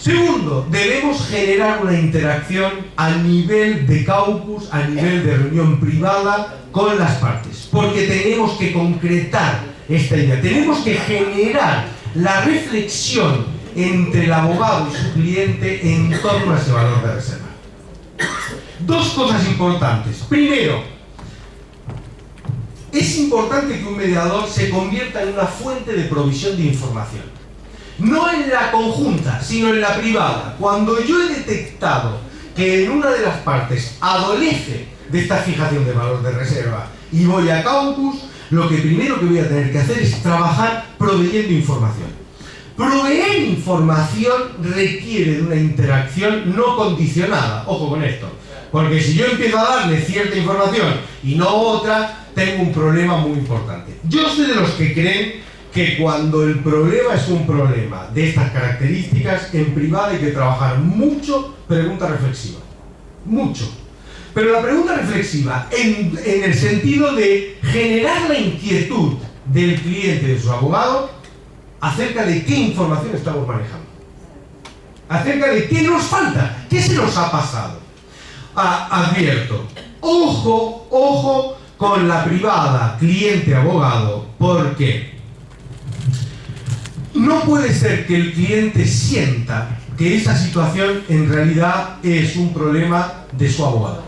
Segundo, debemos generar una interacción a nivel de caucus, a nivel de reunión privada con las partes, porque tenemos que concretar esta idea. Tenemos que generar la reflexión entre el abogado y su cliente en torno a ese valor de reserva. Dos cosas importantes. Primero, es importante que un mediador se convierta en una fuente de provisión de información. no en la conjunta, sino en la privada. Cuando yo he detectado que en una de las partes adolece de esta fijación de valor de reserva y voy a Caucus, lo que primero que voy a tener que hacer es trabajar proveyendo información. Proveer información requiere de una interacción no condicionada. Ojo con esto, porque si yo empiezo a darle cierta información y no otra, tengo un problema muy importante. Yo soy de los que creen que cuando el problema es un problema de estas características, en privado hay que trabajar mucho pregunta reflexiva. Mucho. Pero la pregunta reflexiva en el sentido de generar la inquietud del cliente, de su abogado, acerca de qué información estamos manejando. Acerca de qué nos falta, qué se nos ha pasado. Advierto, ojo con la privada, cliente-abogado, porque no puede ser que el cliente sienta que esa situación en realidad es un problema de su abogado.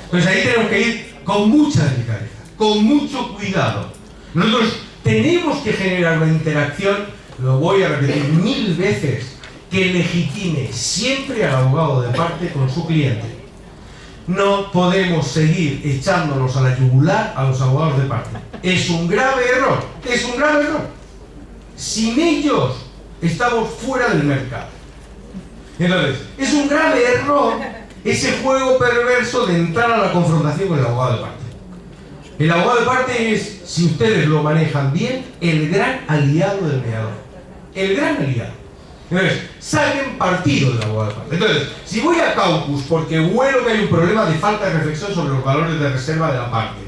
Entonces ahí tenemos que ir con mucha delicadeza, con mucho cuidado. Nosotros tenemos que generar una interacción, lo voy a repetir 1000 veces, que legitime siempre al abogado de parte con su cliente. No podemos seguir echándonos a la yugular a los abogados de parte. Es un grave error, es un grave error. Sin ellos estamos fuera del mercado. Entonces, es un grave error ese juego perverso de entrar a la confrontación con el abogado de parte. El abogado de parte es, si ustedes lo manejan bien, el gran aliado del mediador. El gran aliado. Entonces, saquen partido del abogado de parte. Entonces, si voy a Caucus porque huelo que hay un problema de falta de reflexión sobre los valores de reserva de la parte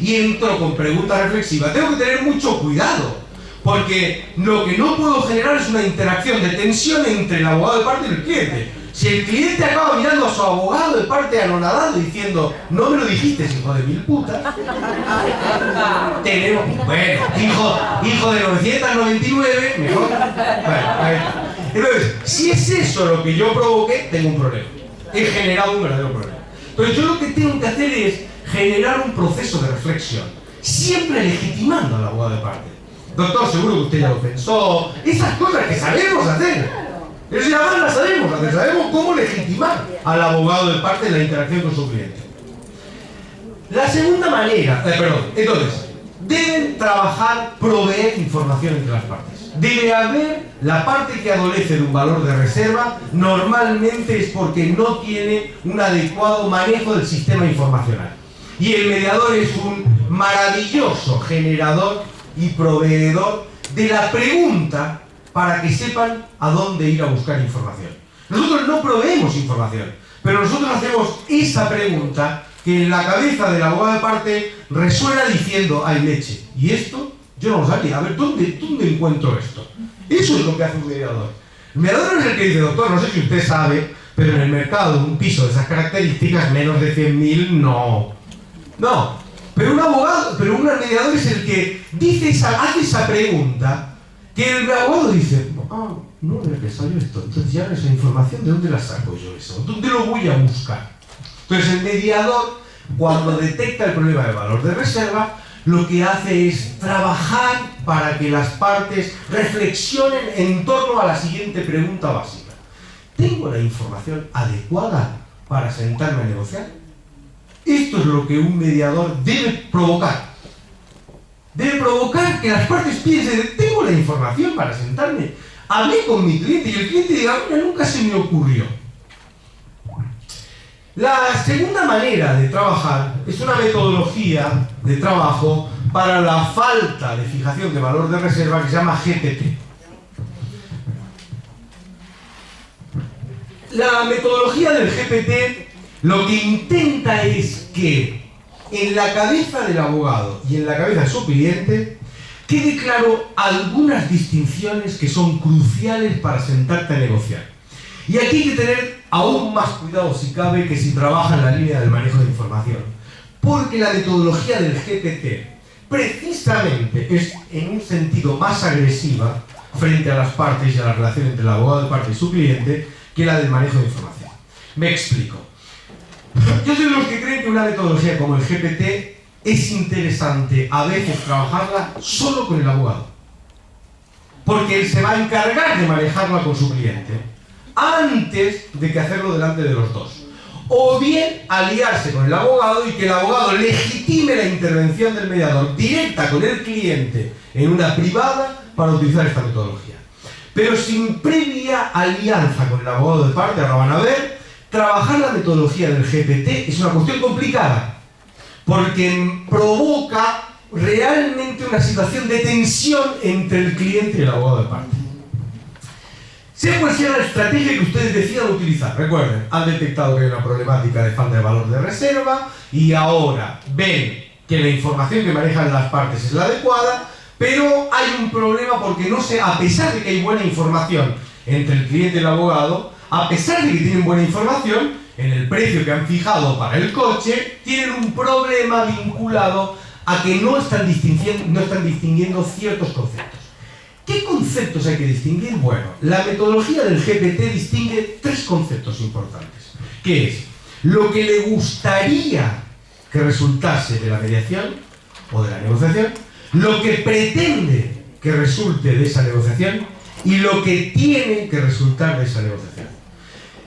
y entro con pregunta reflexiva, tengo que tener mucho cuidado. Porque lo que no puedo generar es una interacción de tensión entre el abogado de parte y el cliente. Si el cliente acaba mirando a su abogado de parte anonadado diciendo no me lo dijiste, hijo de mil putas, tenemos, bueno, hijo de 999, mejor. Bueno, ahí está. Entonces, si es eso lo que yo provoqué, tengo un problema. He generado un verdadero problema. Entonces yo lo que tengo que hacer es generar un proceso de reflexión, siempre legitimando al abogado de parte. Doctor, seguro que usted ya lo pensó. Esas cosas que sabemos hacer. Eso ya más las sabemos hacer. Sabemos cómo legitimar al abogado de parte en la interacción con su cliente. La segunda manera, entonces, deben trabajar, proveer información entre las partes. Debe haber la parte que adolece de un valor de reserva, normalmente es porque no tiene un adecuado manejo del sistema informacional. Y el mediador es un maravilloso generador y proveedor de la pregunta para que sepan a dónde ir a buscar información. Nosotros no proveemos información, pero nosotros hacemos esa pregunta que en la cabeza del abogado de parte resuena diciendo, hay leche. ¿Y esto? Yo no lo sabía. A ver, ¿dónde encuentro esto? Eso es lo que hace un mediador. El mediador no es el que dice, doctor, no sé si usted sabe, pero en el mercado un piso de esas características, menos de 100.000, no. No. Pero un abogado, pero un mediador es el que hace esa pregunta, que el abogado dice, no había pensado yo esto, entonces ya esa información, ¿de dónde la saco yo eso? ¿Dónde lo voy a buscar? Entonces el mediador, cuando detecta el problema de valor de reserva, lo que hace es trabajar para que las partes reflexionen en torno a la siguiente pregunta básica. ¿Tengo la información adecuada para sentarme a negociar? Esto es lo que un mediador debe provocar. Debe provocar que las partes piensen, tengo la información para sentarme. Hablé con mi cliente y el cliente diga, nunca se me ocurrió. La segunda manera de trabajar es una metodología de trabajo para la falta de fijación de valor de reserva que se llama GPT. La metodología del GPT lo que intenta es que en la cabeza del abogado y en la cabeza de su cliente quede claro algunas distinciones que son cruciales para sentarte a negociar. Y aquí hay que tener aún más cuidado si cabe que si trabaja en la línea del manejo de información. Porque la metodología del GPT precisamente es en un sentido más agresiva frente a las partes y a la relación entre el abogado de parte y su cliente que la del manejo de información. Me explico. Yo soy de los que creen que una metodología como el GPT es interesante a veces trabajarla solo con el abogado. porque él se va a encargar de manejarla con su cliente antes de que hacerlo delante de los dos. O bien aliarse con el abogado y que el abogado legitime la intervención del mediador directa con el cliente en una privada para utilizar esta metodología. Pero sin previa alianza con el abogado de parte, ahora van a ver, trabajar la metodología del GPT es una cuestión complicada, porque provoca realmente una situación de tensión entre el cliente y el abogado de parte. Sea cual sea la estrategia que ustedes decidan utilizar, recuerden, han detectado que hay una problemática de falta de valor de reserva y ahora ven que la información que manejan las partes es la adecuada, pero hay un problema porque no sé, a pesar de que hay buena información entre el cliente y el abogado, a pesar de que tienen buena información, en el precio que han fijado para el coche, tienen un problema vinculado a que no están distinguiendo ciertos conceptos. ¿Qué conceptos hay que distinguir? Bueno, la metodología del GPT distingue tres conceptos importantes, que es lo que le gustaría que resultase de la mediación o de la negociación, lo que pretende que resulte de esa negociación y lo que tiene que resultar de esa negociación.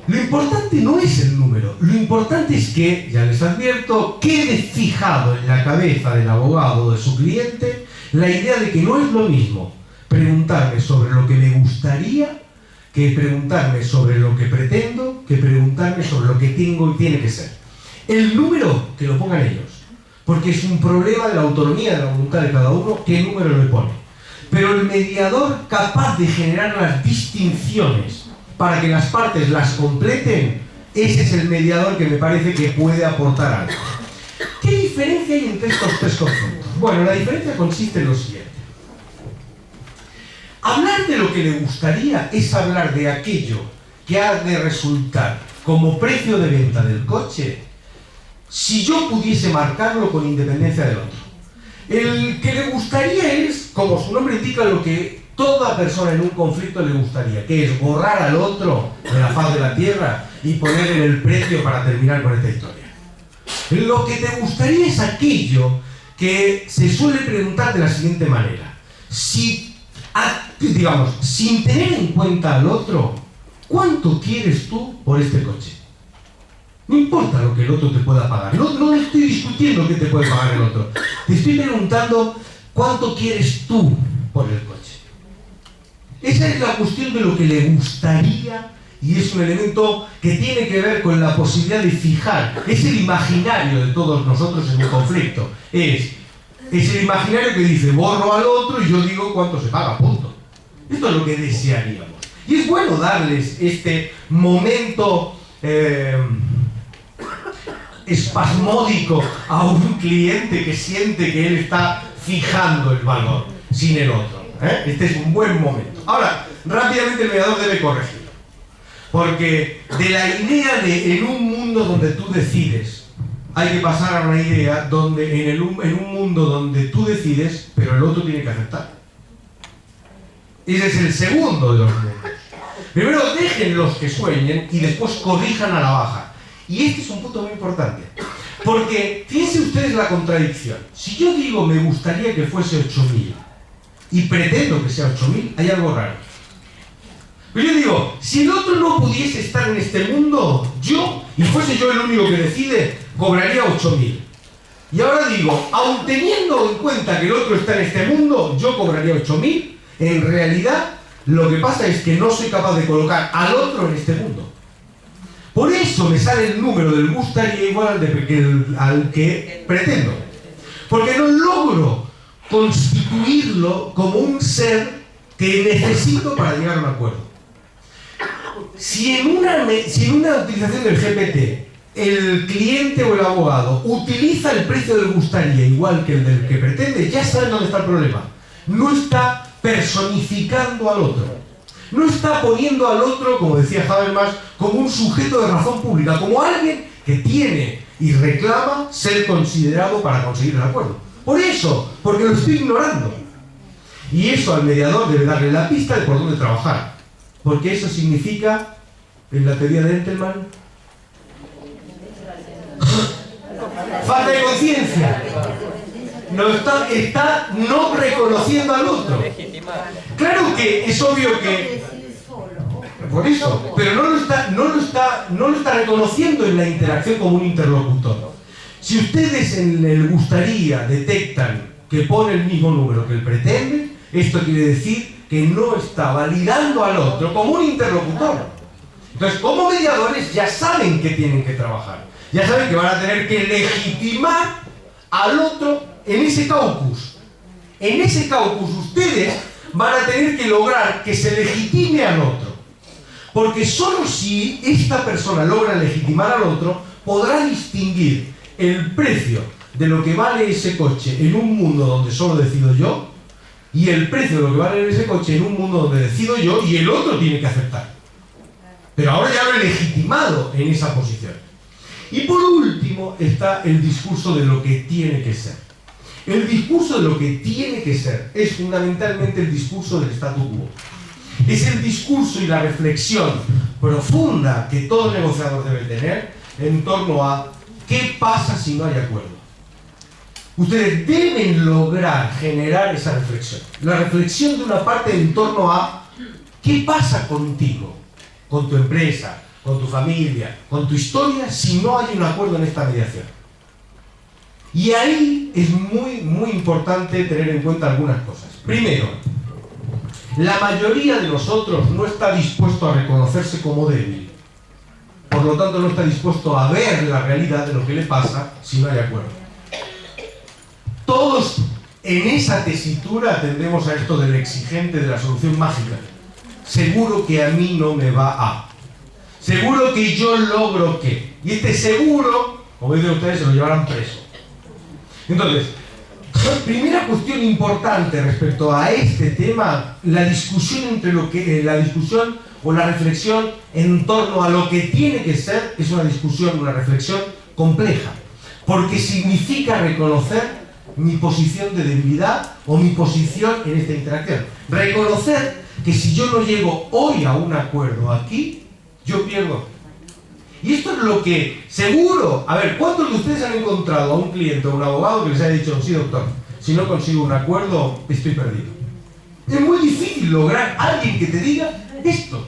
Lo importante no es el número, lo importante es que, ya les advierto, quede fijado en la cabeza del abogado o de su cliente la idea de que no es lo mismo preguntarme sobre lo que me gustaría que preguntarme sobre lo que pretendo, que preguntarme sobre lo que tengo y tiene que ser. El número que lo pongan ellos, porque es un problema de la autonomía de la voluntad de cada uno qué número le pone. Pero el mediador capaz de generar las distinciones para que las partes las completen, ese es el mediador que me parece que puede aportar algo. ¿Qué diferencia hay entre estos tres conceptos? Bueno, la diferencia consiste en lo siguiente. Hablar de lo que le gustaría es hablar de aquello que ha de resultar como precio de venta del coche si yo pudiese marcarlo con independencia del otro. El que le gustaría es, como su nombre indica, lo que toda persona en un conflicto le gustaría, que es borrar al otro de la faz de la tierra y ponerle el precio para terminar con esta historia. Lo que te gustaría es aquello que se suele preguntar de la siguiente manera. Digamos, sin tener en cuenta al otro, ¿cuánto quieres tú por este coche? No importa lo que el otro te pueda pagar. No estoy discutiendo qué te puede pagar el otro. Te estoy preguntando cuánto quieres tú por el coche. Esa es la cuestión de lo que le gustaría y es un elemento que tiene que ver con la posibilidad de fijar. Es el imaginario de todos nosotros en un conflicto. Es el imaginario que dice borro al otro y yo digo cuánto se paga, punto. Esto es lo que desearíamos. Y es bueno darles este momento espasmódico a un cliente que siente que él está fijando el valor sin el otro. Este es un buen momento. Ahora, rápidamente el mediador debe corregir. Porque de la idea de en un mundo donde tú decides, hay que pasar a una idea donde en un mundo donde tú decides, pero el otro tiene que aceptar. Ese es el segundo de los mundos. Primero dejen los que sueñen y después corrijan a la baja. Y este es un punto muy importante. Porque fíjense ustedes la contradicción. Si yo digo me gustaría que fuese 8.000 y pretendo que sea 8.000, hay algo raro. Pero yo digo, si el otro no pudiese estar en este mundo, y fuese yo el único que decide, cobraría 8.000. Y ahora digo, aun teniendo en cuenta que el otro está en este mundo, yo cobraría 8.000. En realidad, lo que pasa es que no soy capaz de colocar al otro en este mundo. Por eso me sale el número del gustaría igual al que pretendo. Porque no logro constituirlo como un ser que necesito para llegar a un acuerdo. Si en una utilización del GPT el cliente o el abogado utiliza el precio del gustaría igual que el del que pretende, ya saben dónde está el problema. No está personificando al otro. No está poniendo al otro, como decía Habermas, como un sujeto de razón pública, como alguien que tiene y reclama ser considerado para conseguir el acuerdo. Por eso, porque lo estoy ignorando. Y eso al mediador debe darle la pista de por dónde trabajar. Porque eso significa, en la teoría de Entelman, falta de conciencia. Está no reconociendo al otro. Claro Porque es obvio que... Por eso, pero no lo está reconociendo en la interacción como un interlocutor. Si ustedes en el gustaría detectan que pone el mismo número que el pretende, esto quiere decir que no está validando al otro como un interlocutor. Entonces, como mediadores ya saben que tienen que trabajar. Ya saben que van a tener que legitimar al otro en ese caucus. En ese caucus ustedes van a tener que lograr que se legitime al otro. Porque solo si esta persona logra legitimar al otro, podrá distinguir el precio de lo que vale ese coche en un mundo donde solo decido yo, y el precio de lo que vale ese coche en un mundo donde decido yo y el otro tiene que aceptar. Pero ahora ya lo he legitimado en esa posición. Y por último está el discurso de lo que tiene que ser. El discurso de lo que tiene que ser es fundamentalmente el discurso del statu quo. Es el discurso y la reflexión profunda que todo negociador debe tener en torno a ¿qué pasa si no hay acuerdo? Ustedes deben lograr generar esa reflexión. La reflexión de una parte en torno a ¿qué pasa contigo, con tu empresa, con tu familia, con tu historia si no hay un acuerdo en esta mediación? Y ahí es muy importante tener en cuenta algunas cosas. Primero, la mayoría de nosotros no está dispuesto a reconocerse como débil. Por lo tanto, no está dispuesto a ver la realidad de lo que le pasa si no hay acuerdo. Todos en esa tesitura tendemos a esto del exigente de la solución mágica. Seguro que a mí no me va a. Seguro que yo logro que. Y este seguro, como dicen ustedes, se lo llevarán preso. Entonces, primera cuestión importante respecto a este tema, la discusión entre la discusión o la reflexión en torno a lo que tiene que ser es una discusión, una reflexión compleja, porque significa reconocer mi posición de debilidad o mi posición en esta interacción. Reconocer que si yo no llego hoy a un acuerdo aquí, yo pierdo. Y esto es lo que seguro... A ver, ¿cuántos de ustedes han encontrado a un cliente o un abogado que les haya dicho, sí, doctor, si no consigo un acuerdo, estoy perdido? Es muy difícil lograr alguien que te diga esto.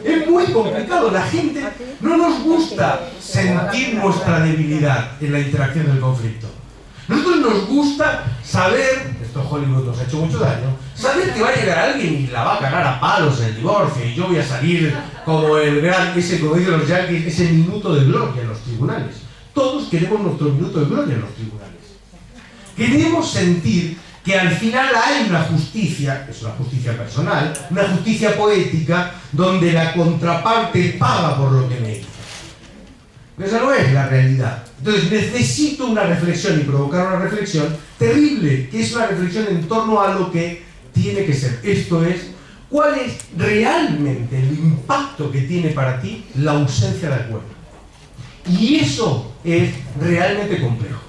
Es muy complicado. La gente no nos gusta sentir nuestra debilidad en la interacción del conflicto. Nosotros nos gusta saber, esto Hollywood nos ha hecho mucho daño, saber que va a llegar alguien y la va a cagar a palos en el divorcio y yo voy a salir como el gran, como dicen los yankees, ese minuto de gloria en los tribunales. Todos queremos nuestro minuto de gloria en los tribunales. Queremos sentir que al final hay una justicia, es una justicia personal, una justicia poética, donde la contraparte paga por lo que me hizo. Pero esa no es la realidad. Entonces necesito una reflexión y provocar una reflexión terrible, que es una reflexión en torno a lo que tiene que ser. Esto es, ¿cuál es realmente el impacto que tiene para ti la ausencia de acuerdo? Y eso es realmente complejo.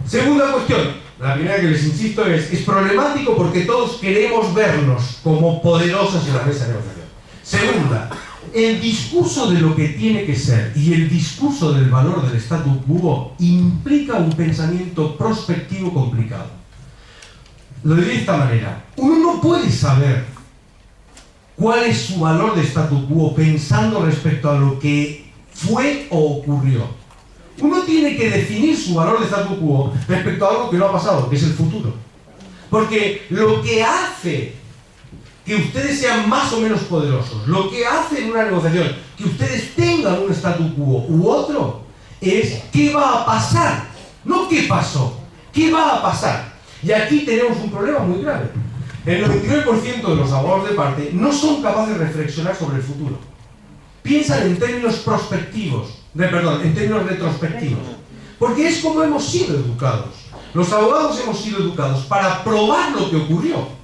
Segunda cuestión, la primera que les insisto es problemático porque todos queremos vernos como poderosos en la mesa de negociación. Segunda, el discurso de lo que tiene que ser y el discurso del valor del statu quo implica un pensamiento prospectivo complicado. Lo diré de esta manera. Uno no puede saber cuál es su valor de statu quo pensando respecto a lo que fue o ocurrió. Uno tiene que definir su valor de statu quo respecto a algo que no ha pasado, que es el futuro. Porque lo que hace que ustedes sean más o menos poderosos, lo que hace en una negociación que ustedes tengan un statu quo u otro, es qué va a pasar, no qué pasó, qué va a pasar. Y aquí tenemos un problema muy grave. El 99% de los abogados de parte no son capaces de reflexionar sobre el futuro. Piensan en términos prospectivos, en términos retrospectivos. Porque es como hemos sido educados. Los abogados hemos sido educados para probar lo que ocurrió.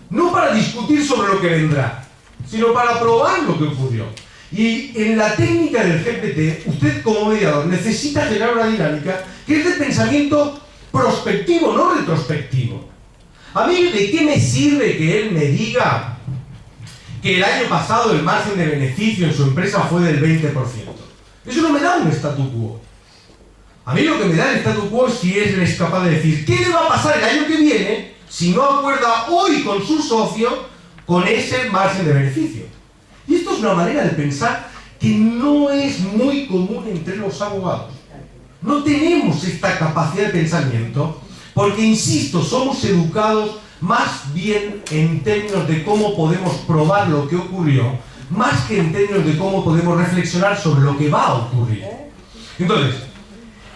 No para discutir sobre lo que vendrá, sino para probar lo que ocurrió. Y en la técnica del GPT, usted como mediador necesita generar una dinámica que es de pensamiento prospectivo, no retrospectivo. A mí, ¿de qué me sirve que él me diga que el año pasado el margen de beneficio en su empresa fue del 20%? Eso no me da un statu quo. A mí lo que me da el statu quo es si él es capaz de decir ¿qué le va a pasar el año que viene si no acuerda hoy con su socio con ese margen de beneficio. Y esto es una manera de pensar que no es muy común entre los abogados. No tenemos esta capacidad de pensamiento porque, insisto, somos educados más bien en términos de cómo podemos probar lo que ocurrió, más que en términos de cómo podemos reflexionar sobre lo que va a ocurrir. Entonces,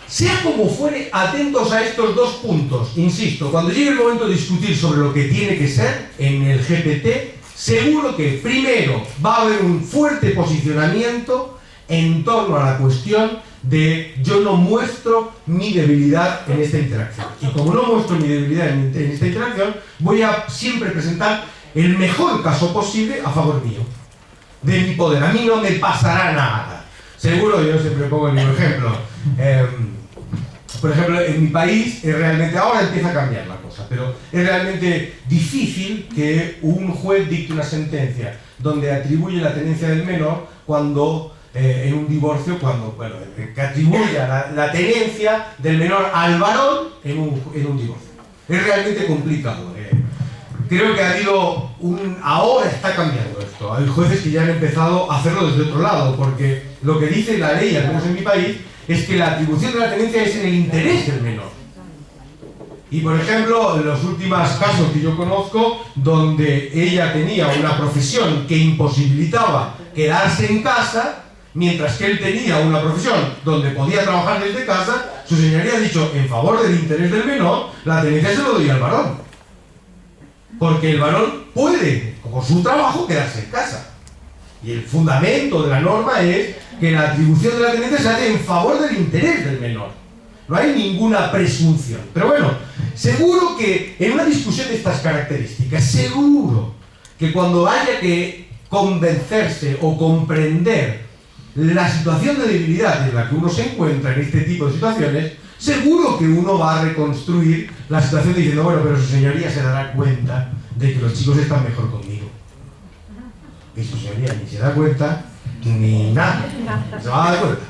sea como fuere, atentos a estos dos puntos. Insisto, cuando llegue el momento de discutir sobre lo que tiene que ser en el GPT, seguro que primero va a haber un fuerte posicionamiento en torno a la cuestión de yo no muestro mi debilidad en esta interacción. Y como no muestro mi debilidad en esta interacción, voy a siempre presentar el mejor caso posible a favor mío, de mi poder. A mí no me pasará nada. Seguro, yo siempre pongo el mismo ejemplo. Por ejemplo, en mi país realmente, ahora empieza a cambiar la cosa, pero es realmente difícil que un juez dicte una sentencia donde atribuye la tenencia del menor cuando en un divorcio, que atribuya la tenencia del menor al varón en un divorcio. Es realmente complicado. Creo que ha habido ahora está cambiando esto. Hay jueces que ya han empezado a hacerlo desde otro lado, porque lo que dice la ley, al menos en mi país, es que la atribución de la tenencia es en el interés del menor. Y por ejemplo, en los últimos casos que yo conozco, donde ella tenía una profesión que imposibilitaba quedarse en casa, mientras que él tenía una profesión donde podía trabajar desde casa, su señoría ha dicho, en favor del interés del menor, la tenencia se lo doy al varón. Porque el varón puede, por su trabajo, quedarse en casa. Y el fundamento de la norma es que la atribución de la tenencia se hace en favor del interés del menor. No hay ninguna presunción. Pero bueno, seguro que en una discusión de estas características, seguro que cuando haya que convencerse o comprender la situación de debilidad en la que uno se encuentra en este tipo de situaciones, seguro que uno va a reconstruir la situación diciendo, bueno, pero su señoría se dará cuenta de que los chicos están mejor conmigo. Y su señoría ni se da cuenta, ni nada. Se va a dar cuenta.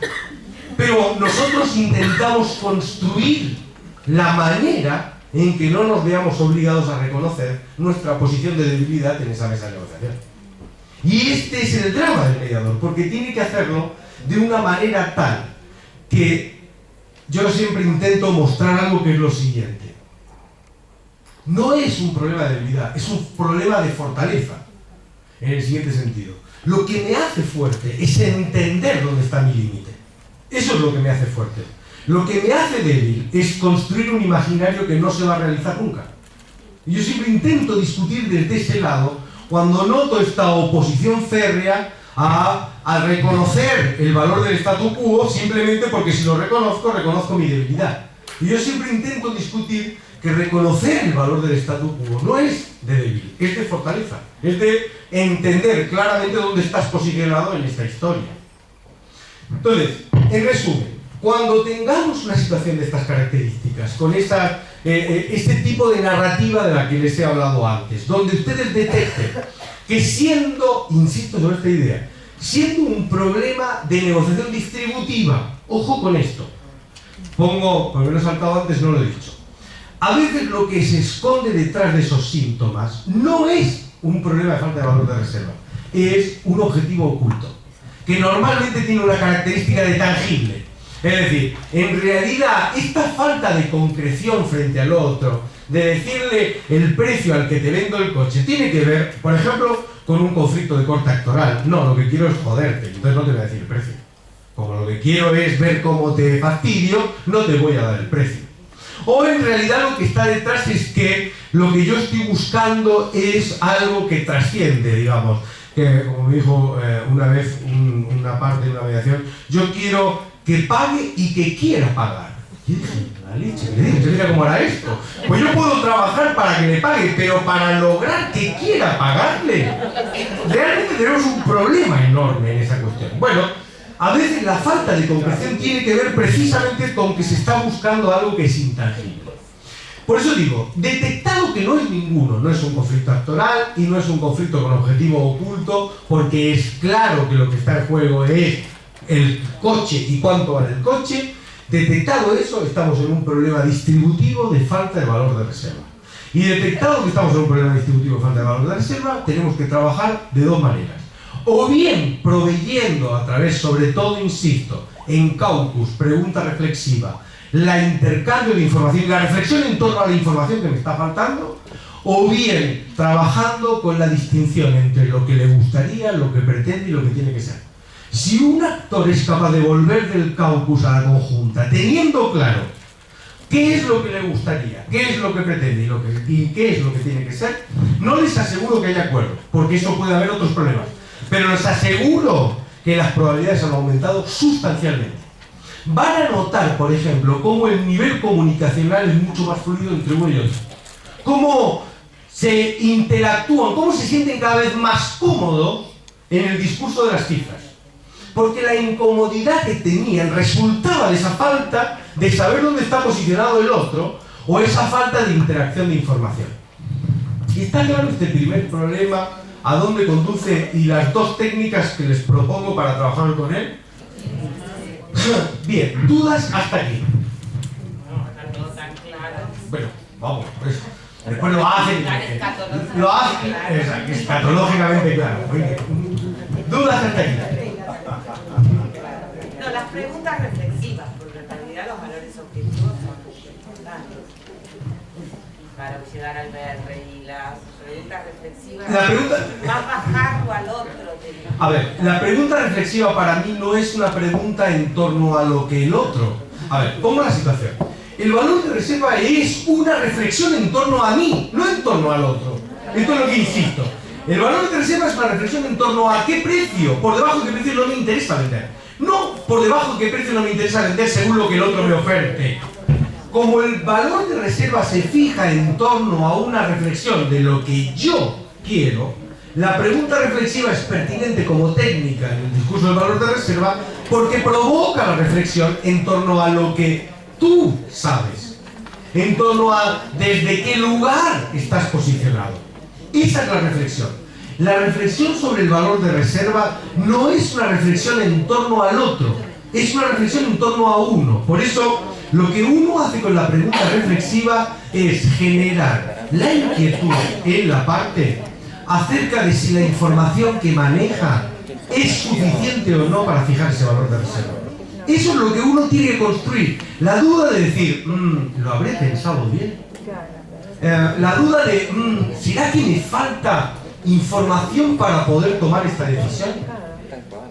Pero nosotros intentamos construir la manera en que no nos veamos obligados a reconocer nuestra posición de debilidad en esa mesa de negociación. Y este es el drama del mediador, porque tiene que hacerlo de una manera tal que yo siempre intento mostrar algo que es lo siguiente. No es un problema de debilidad, es un problema de fortaleza, en el siguiente sentido. Lo que me hace fuerte es entender dónde está mi límite. Eso es lo que me hace fuerte. Lo que me hace débil es construir un imaginario que no se va a realizar nunca. Y yo siempre intento discutir desde ese lado cuando noto esta oposición férrea a reconocer el valor del statu quo simplemente porque si lo reconozco, reconozco mi debilidad. Y yo siempre intento discutir que reconocer el valor del statu quo no es de débil, es de fortaleza, es de entender claramente dónde estás posicionado en esta historia. Entonces, en resumen, cuando tengamos una situación de estas características, con este tipo de narrativa de la que les he hablado antes, donde ustedes detecten que siendo, insisto sobre esta idea, siendo un problema de negociación distributiva, ojo con esto, porque lo he saltado antes, no lo he dicho, a veces lo que se esconde detrás de esos síntomas no es un problema de falta de valor de reserva, es un objetivo oculto, que normalmente tiene una característica de tangible. Es decir, en realidad, esta falta de concreción frente al otro, de decirle el precio al que te vendo el coche, tiene que ver, por ejemplo, con un conflicto de corte actoral. No, lo que quiero es joderte, entonces no te voy a decir el precio. Como lo que quiero es ver cómo te fastidio, no te voy a dar el precio. O en realidad lo que está detrás es que lo que yo estoy buscando es algo que trasciende, digamos. Que, como me dijo una vez una parte de una mediación, yo quiero que pague y que quiera pagar. Y yo dije, la leche, le dije, mira cómo era esto. Pues yo puedo trabajar para que le pague, pero para lograr que quiera pagarle, realmente tenemos un problema enorme en esa cuestión. Bueno, a veces la falta de concreción tiene que ver precisamente con que se está buscando algo que es intangible. Por eso digo, detectado que no es ninguno, no es un conflicto actoral y no es un conflicto con objetivo oculto, porque es claro que lo que está en juego es el coche y cuánto vale el coche, detectado eso, estamos en un problema distributivo de falta de valor de reserva. Y detectado que estamos en un problema distributivo de falta de valor de reserva, tenemos que trabajar de dos maneras. O bien proveyendo a través, sobre todo, insisto, en caucus, pregunta reflexiva, la intercambio de información, la reflexión en torno a la información que me está faltando, o bien trabajando con la distinción entre lo que le gustaría, lo que pretende y lo que tiene que ser. Si un actor es capaz de volver del caucus a la conjunta, teniendo claro qué es lo que le gustaría, qué es lo que pretende y qué es lo que tiene que ser, no les aseguro que haya acuerdo, porque eso puede haber otros problemas, pero les aseguro que las probabilidades han aumentado sustancialmente. Van a notar, por ejemplo, cómo el nivel comunicacional es mucho más fluido entre uno y otro, cómo se interactúan, cómo se sienten cada vez más cómodos en el discurso de las cifras. Porque la incomodidad que tenían resultaba de esa falta de saber dónde está posicionado el otro o esa falta de interacción de información. Y está claro este primer problema, a dónde conduce y las dos técnicas que les propongo para trabajar con él. Bien, ¿dudas hasta aquí? No, está todo tan claro. Bueno, vamos, pues, después lo hacen escatológicamente claro. ¿Dudas hasta aquí? No, las preguntas reflexivas, porque en realidad los valores objetivos son importantes para llegar al BR y las preguntas reflexivas. La pregunta... ¿Vas bajando al otro? A ver, la pregunta reflexiva para mí no es una pregunta en torno a lo que el otro... A ver, pongo la situación. El valor de reserva es una reflexión en torno a mí, no en torno al otro. Esto es lo que insisto. El valor de reserva es una reflexión en torno a qué precio, por debajo de qué precio no me interesa vender. No por debajo de qué precio no me interesa vender según lo que el otro me oferte. Como el valor de reserva se fija en torno a una reflexión de lo que yo quiero, la pregunta reflexiva es pertinente como técnica en el discurso del valor de reserva porque provoca la reflexión en torno a lo que tú sabes, en torno a desde qué lugar estás posicionado. Esa es la reflexión. La reflexión sobre el valor de reserva no es una reflexión en torno al otro, es una reflexión en torno a uno. Por eso, lo que uno hace con la pregunta reflexiva es generar la inquietud en la parte acerca de si la información que maneja es suficiente o no para fijar ese valor de reserva. Eso es lo que uno tiene que construir. La duda de decir, ¿lo habré pensado bien? La duda de, ¿será que me falta información para poder tomar esta decisión?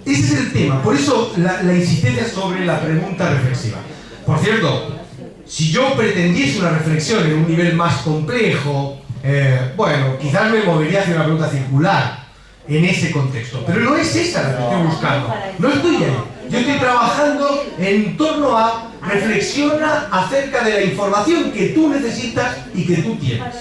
Ese es el tema. Por eso la insistencia sobre la pregunta reflexiva. Por cierto, si yo pretendiese una reflexión en un nivel más complejo, bueno, quizás me movería hacia una pregunta circular en ese contexto. Pero no es esa la que estoy buscando. No estoy ahí. Yo estoy trabajando en torno a reflexiona acerca de la información que tú necesitas y que tú tienes.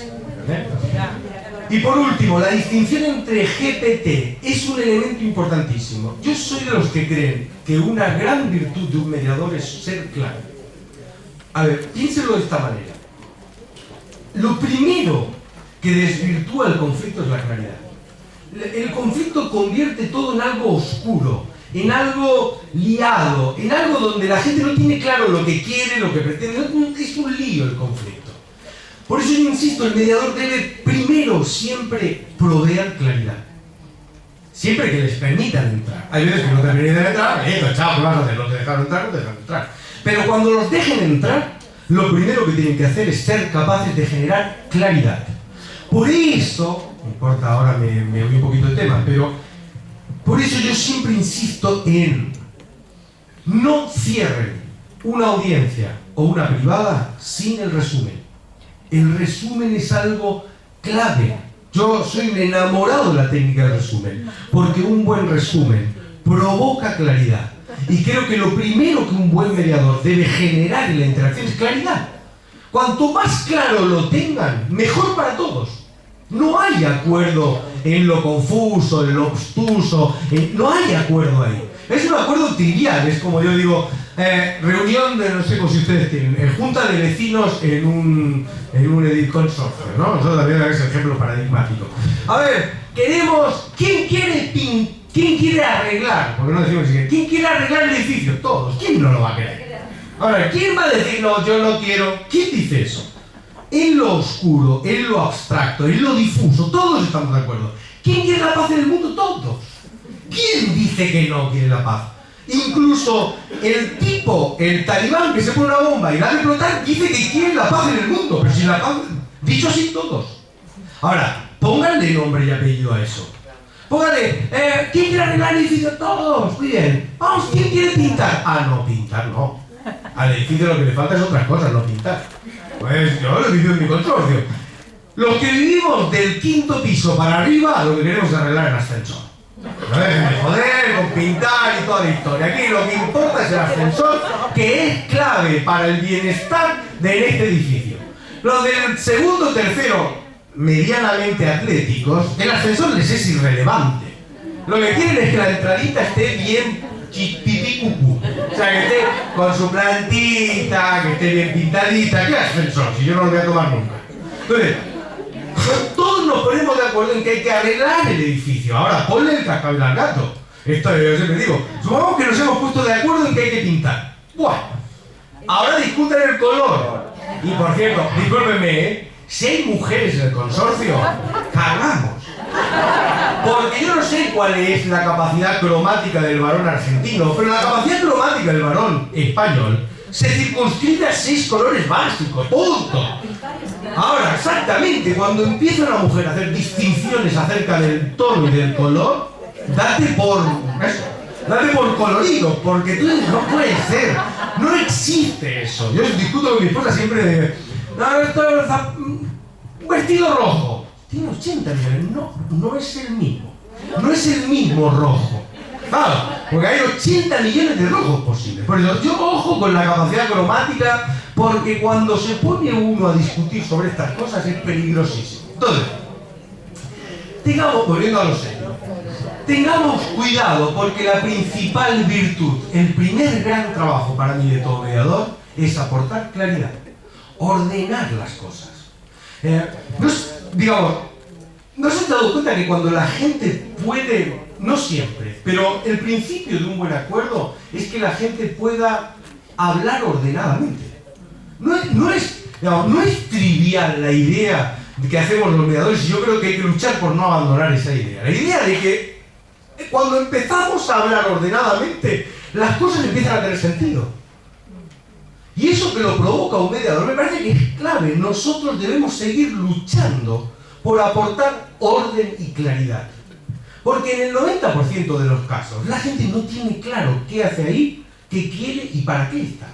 Y por último, la distinción entre GPT es un elemento importantísimo. Yo soy de los que creen que una gran virtud de un mediador es ser claro. A ver, piénselo de esta manera. Lo primero que desvirtúa el conflicto es la claridad. El conflicto convierte todo en algo oscuro, en algo liado, en algo donde la gente no tiene claro lo que quiere, lo que pretende. Es un lío el conflicto. Por eso yo insisto, el mediador debe primero siempre proveer claridad. Siempre que les permitan entrar. Hay veces que no te permiten entrar, chao, ¿qué vas a hacer? No te dejaron entrar, no te dejaron entrar. Pero cuando los dejen entrar, lo primero que tienen que hacer es ser capaces de generar claridad. Por eso, no importa, ahora me voy un poquito del tema, pero por eso yo siempre insisto en no cierren una audiencia o una privada sin el resumen. El resumen es algo clave. Yo soy un enamorado de la técnica del resumen, porque un buen resumen provoca claridad. Y creo que lo primero que un buen mediador debe generar en la interacción es claridad. Cuanto más claro lo tengan, mejor para todos. No hay acuerdo en lo confuso, en lo obstuso, no hay acuerdo ahí. Es un acuerdo trivial, es como yo digo, reunión de, no sé si ustedes tienen, junta de vecinos en un edit consorcio, ¿no? Eso también es el ejemplo paradigmático. A ver, queremos, ¿quién quiere arreglar? Porque no decimos que ¿quién quiere arreglar el edificio? Todos. ¿Quién no lo va a querer? Ahora, ¿quién va a decir, no, yo no quiero? ¿Quién dice eso? en lo oscuro, en lo abstracto, en lo difuso, todos estamos de acuerdo. ¿Quién quiere la paz en el mundo? Todos. ¿Quién dice que no quiere la paz? Incluso el tipo, el talibán que se pone una bomba y la hace explotar, dice que quiere la paz en el mundo, pero sin la paz, dicho así todos. Ahora, pónganle nombre y apellido a eso. Póngale, ¿quién quiere arreglar el edificio? Todos, muy bien. Vamos, ¿quién quiere pintar? Ah, no, pintar no. Al edificio lo que le falta es otras cosas, no pintar. Pues yo lo vivo en mi consorcio. Los que vivimos del 5.º piso para arriba, lo que queremos es arreglar el ascensor. No dejen de joder con pintar y toda la historia. Aquí lo que importa es el ascensor, que es clave para el bienestar de este edificio. Los del segundo, tercero, medianamente atléticos, el ascensor les es irrelevante. Lo que quieren es que la entradita esté bien pipí cucú. O sea, que esté con su plantita, que esté bien pintadita. ¿Qué ascensor? Si yo no lo voy a tomar nunca. Entonces, todos nos ponemos de acuerdo en que hay que arreglar el edificio. Ahora, ponle el cascabel al gato. Esto yo siempre digo. Supongamos que nos hemos puesto de acuerdo en que hay que pintar. Buah. Ahora discuten el color. Y por cierto, discúlpenme, si hay mujeres en el consorcio, cagamos. Porque yo no sé cuál es la capacidad cromática del varón argentino, pero la capacidad cromática del varón español se circunscribe a 6 colores básicos, punto. Ahora, exactamente, cuando empieza una mujer a hacer distinciones acerca del tono y del color, date por colorido, porque tú no puede ser, no existe eso. Yo discuto con mi esposa siempre de, no, esto es un vestido rojo. Tiene 80 millones, no es el mismo. No es el mismo rojo. Claro, porque hay 80 millones de rojos posibles. Por eso, yo ojo con la capacidad cromática, porque cuando se pone uno a discutir sobre estas cosas es peligrosísimo. Entonces, volviendo a lo serio, tengamos cuidado, porque la principal virtud, el primer gran trabajo para mí de todo mediador, es aportar claridad, ordenar las cosas. ¿No se han dado cuenta que cuando la gente puede, no siempre, pero el principio de un buen acuerdo es que la gente pueda hablar ordenadamente? No es trivial la idea que hacemos los mediadores, y yo creo que hay que luchar por no abandonar esa idea. La idea de que cuando empezamos a hablar ordenadamente, las cosas empiezan a tener sentido. Y eso que lo provoca un mediador me parece que es clave. Nosotros debemos seguir luchando por aportar orden y claridad. Porque en el 90% de los casos, la gente no tiene claro qué hace ahí, qué quiere y para qué está.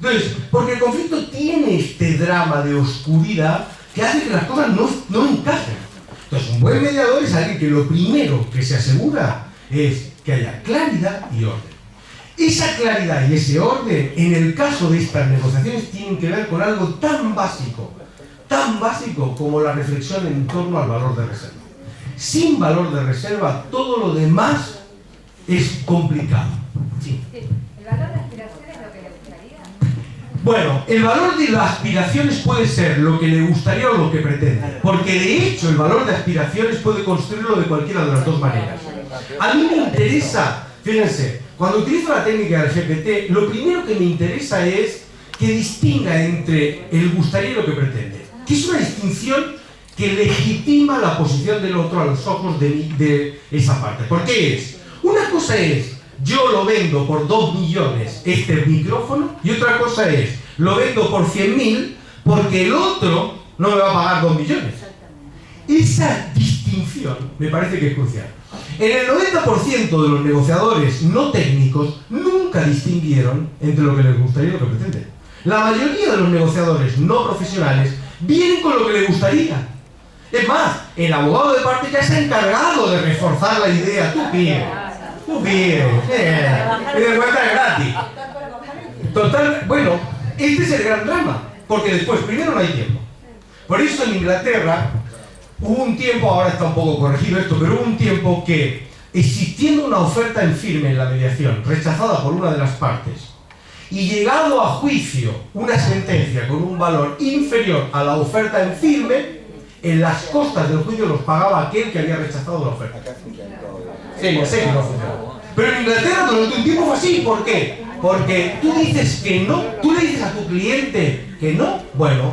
Entonces, porque el conflicto tiene este drama de oscuridad que hace que las cosas no encajen. Entonces, un buen mediador es alguien que lo primero que se asegura es que haya claridad y orden. Esa claridad y ese orden, en el caso de estas negociaciones, tienen que ver con algo tan básico como la reflexión en torno al valor de reserva. Sin valor de reserva, todo lo demás es complicado. Sí. ¿El valor de aspiración es lo que le gustaría? Bueno, el valor de las aspiraciones puede ser lo que le gustaría o lo que pretende. Porque de hecho el valor de aspiraciones puede construirlo de cualquiera de las dos maneras. A mí me interesa, fíjense, cuando utilizo la técnica del GPT, lo primero que me interesa es que distinga entre el gustaría y lo que pretende. Que es una distinción que legitima la posición del otro a los ojos de esa parte. ¿Por qué es? Una cosa es, yo lo vendo por 2 millones este micrófono, y otra cosa es, lo vendo por 100.000 porque el otro no me va a pagar 2 millones. Esa distinción me parece que es crucial. En el 90% de los negociadores no técnicos nunca distinguieron entre lo que les gustaría y lo que pretenden. La mayoría de los negociadores no profesionales vienen con lo que les gustaría. Es más, el abogado de parte ya se ha encargado de reforzar la idea. Tú pides, y de vuelta es gratis. Total, bueno, este es el gran drama, porque después, primero no hay tiempo. Por eso en Inglaterra hubo un tiempo, ahora está un poco corregido esto, pero hubo un tiempo que, existiendo una oferta en firme en la mediación, rechazada por una de las partes, y llegado a juicio una sentencia con un valor inferior a la oferta en firme, en las costas del juicio los pagaba aquel que había rechazado la oferta. Sí, ya sé que no funcionó. Pero en Inglaterra durante un tiempo fue así. ¿Por qué? Porque tú dices que no, tú le dices a tu cliente que no, bueno,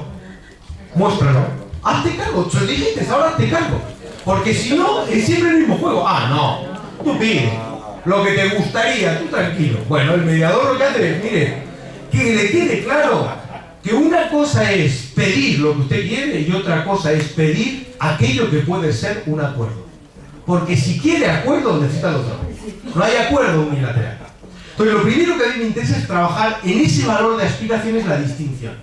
Muéstralo. Hazte cargo. Se lo dijiste, ahora hazte cargo. Porque si no, es siempre el mismo juego. Ah, no. Tú pides lo que te gustaría, tú tranquilo. Bueno, el mediador lo que hace es, mire, que le quede claro que una cosa es pedir lo que usted quiere y otra cosa es pedir aquello que puede ser un acuerdo. Porque si quiere acuerdo, necesita el otro. No hay acuerdo unilateral. Entonces, lo primero que a mí me interesa es trabajar en ese valor de aspiraciones, la distinción.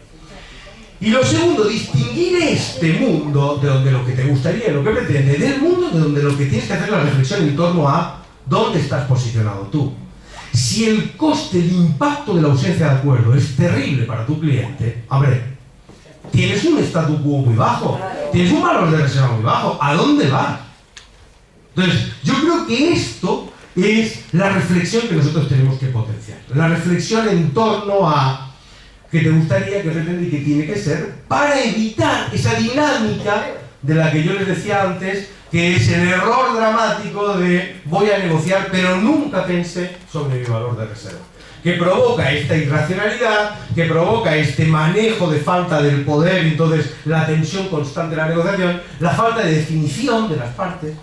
Y lo segundo, distinguir este mundo de donde lo que te gustaría, lo que pretende, del mundo de donde lo que tienes que hacer la reflexión en torno a dónde estás posicionado tú. Si el coste, el impacto de la ausencia de acuerdo es terrible para tu cliente, hombre, tienes un statu quo muy bajo, tienes un valor de reserva muy bajo, ¿a dónde vas? Entonces, yo creo que esto es la reflexión que nosotros tenemos que potenciar. La reflexión en torno a qué te gustaría, qué pretende y qué tiene que ser para evitar esa dinámica de la que yo les decía antes, que es el error dramático de voy a negociar, pero nunca pensé sobre mi valor de reserva. Que provoca esta irracionalidad, que provoca este manejo de falta del poder, entonces la tensión constante de la negociación, la falta de definición de las partes.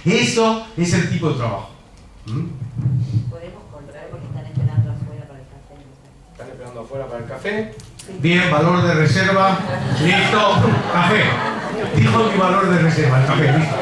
Eso es el tipo de trabajo. Podemos comprar porque están esperando afuera para el café. ¿Están esperando afuera para el café? Bien, valor de reserva. Listo. Café. Dijo mi valor de reserva, el café. Listo.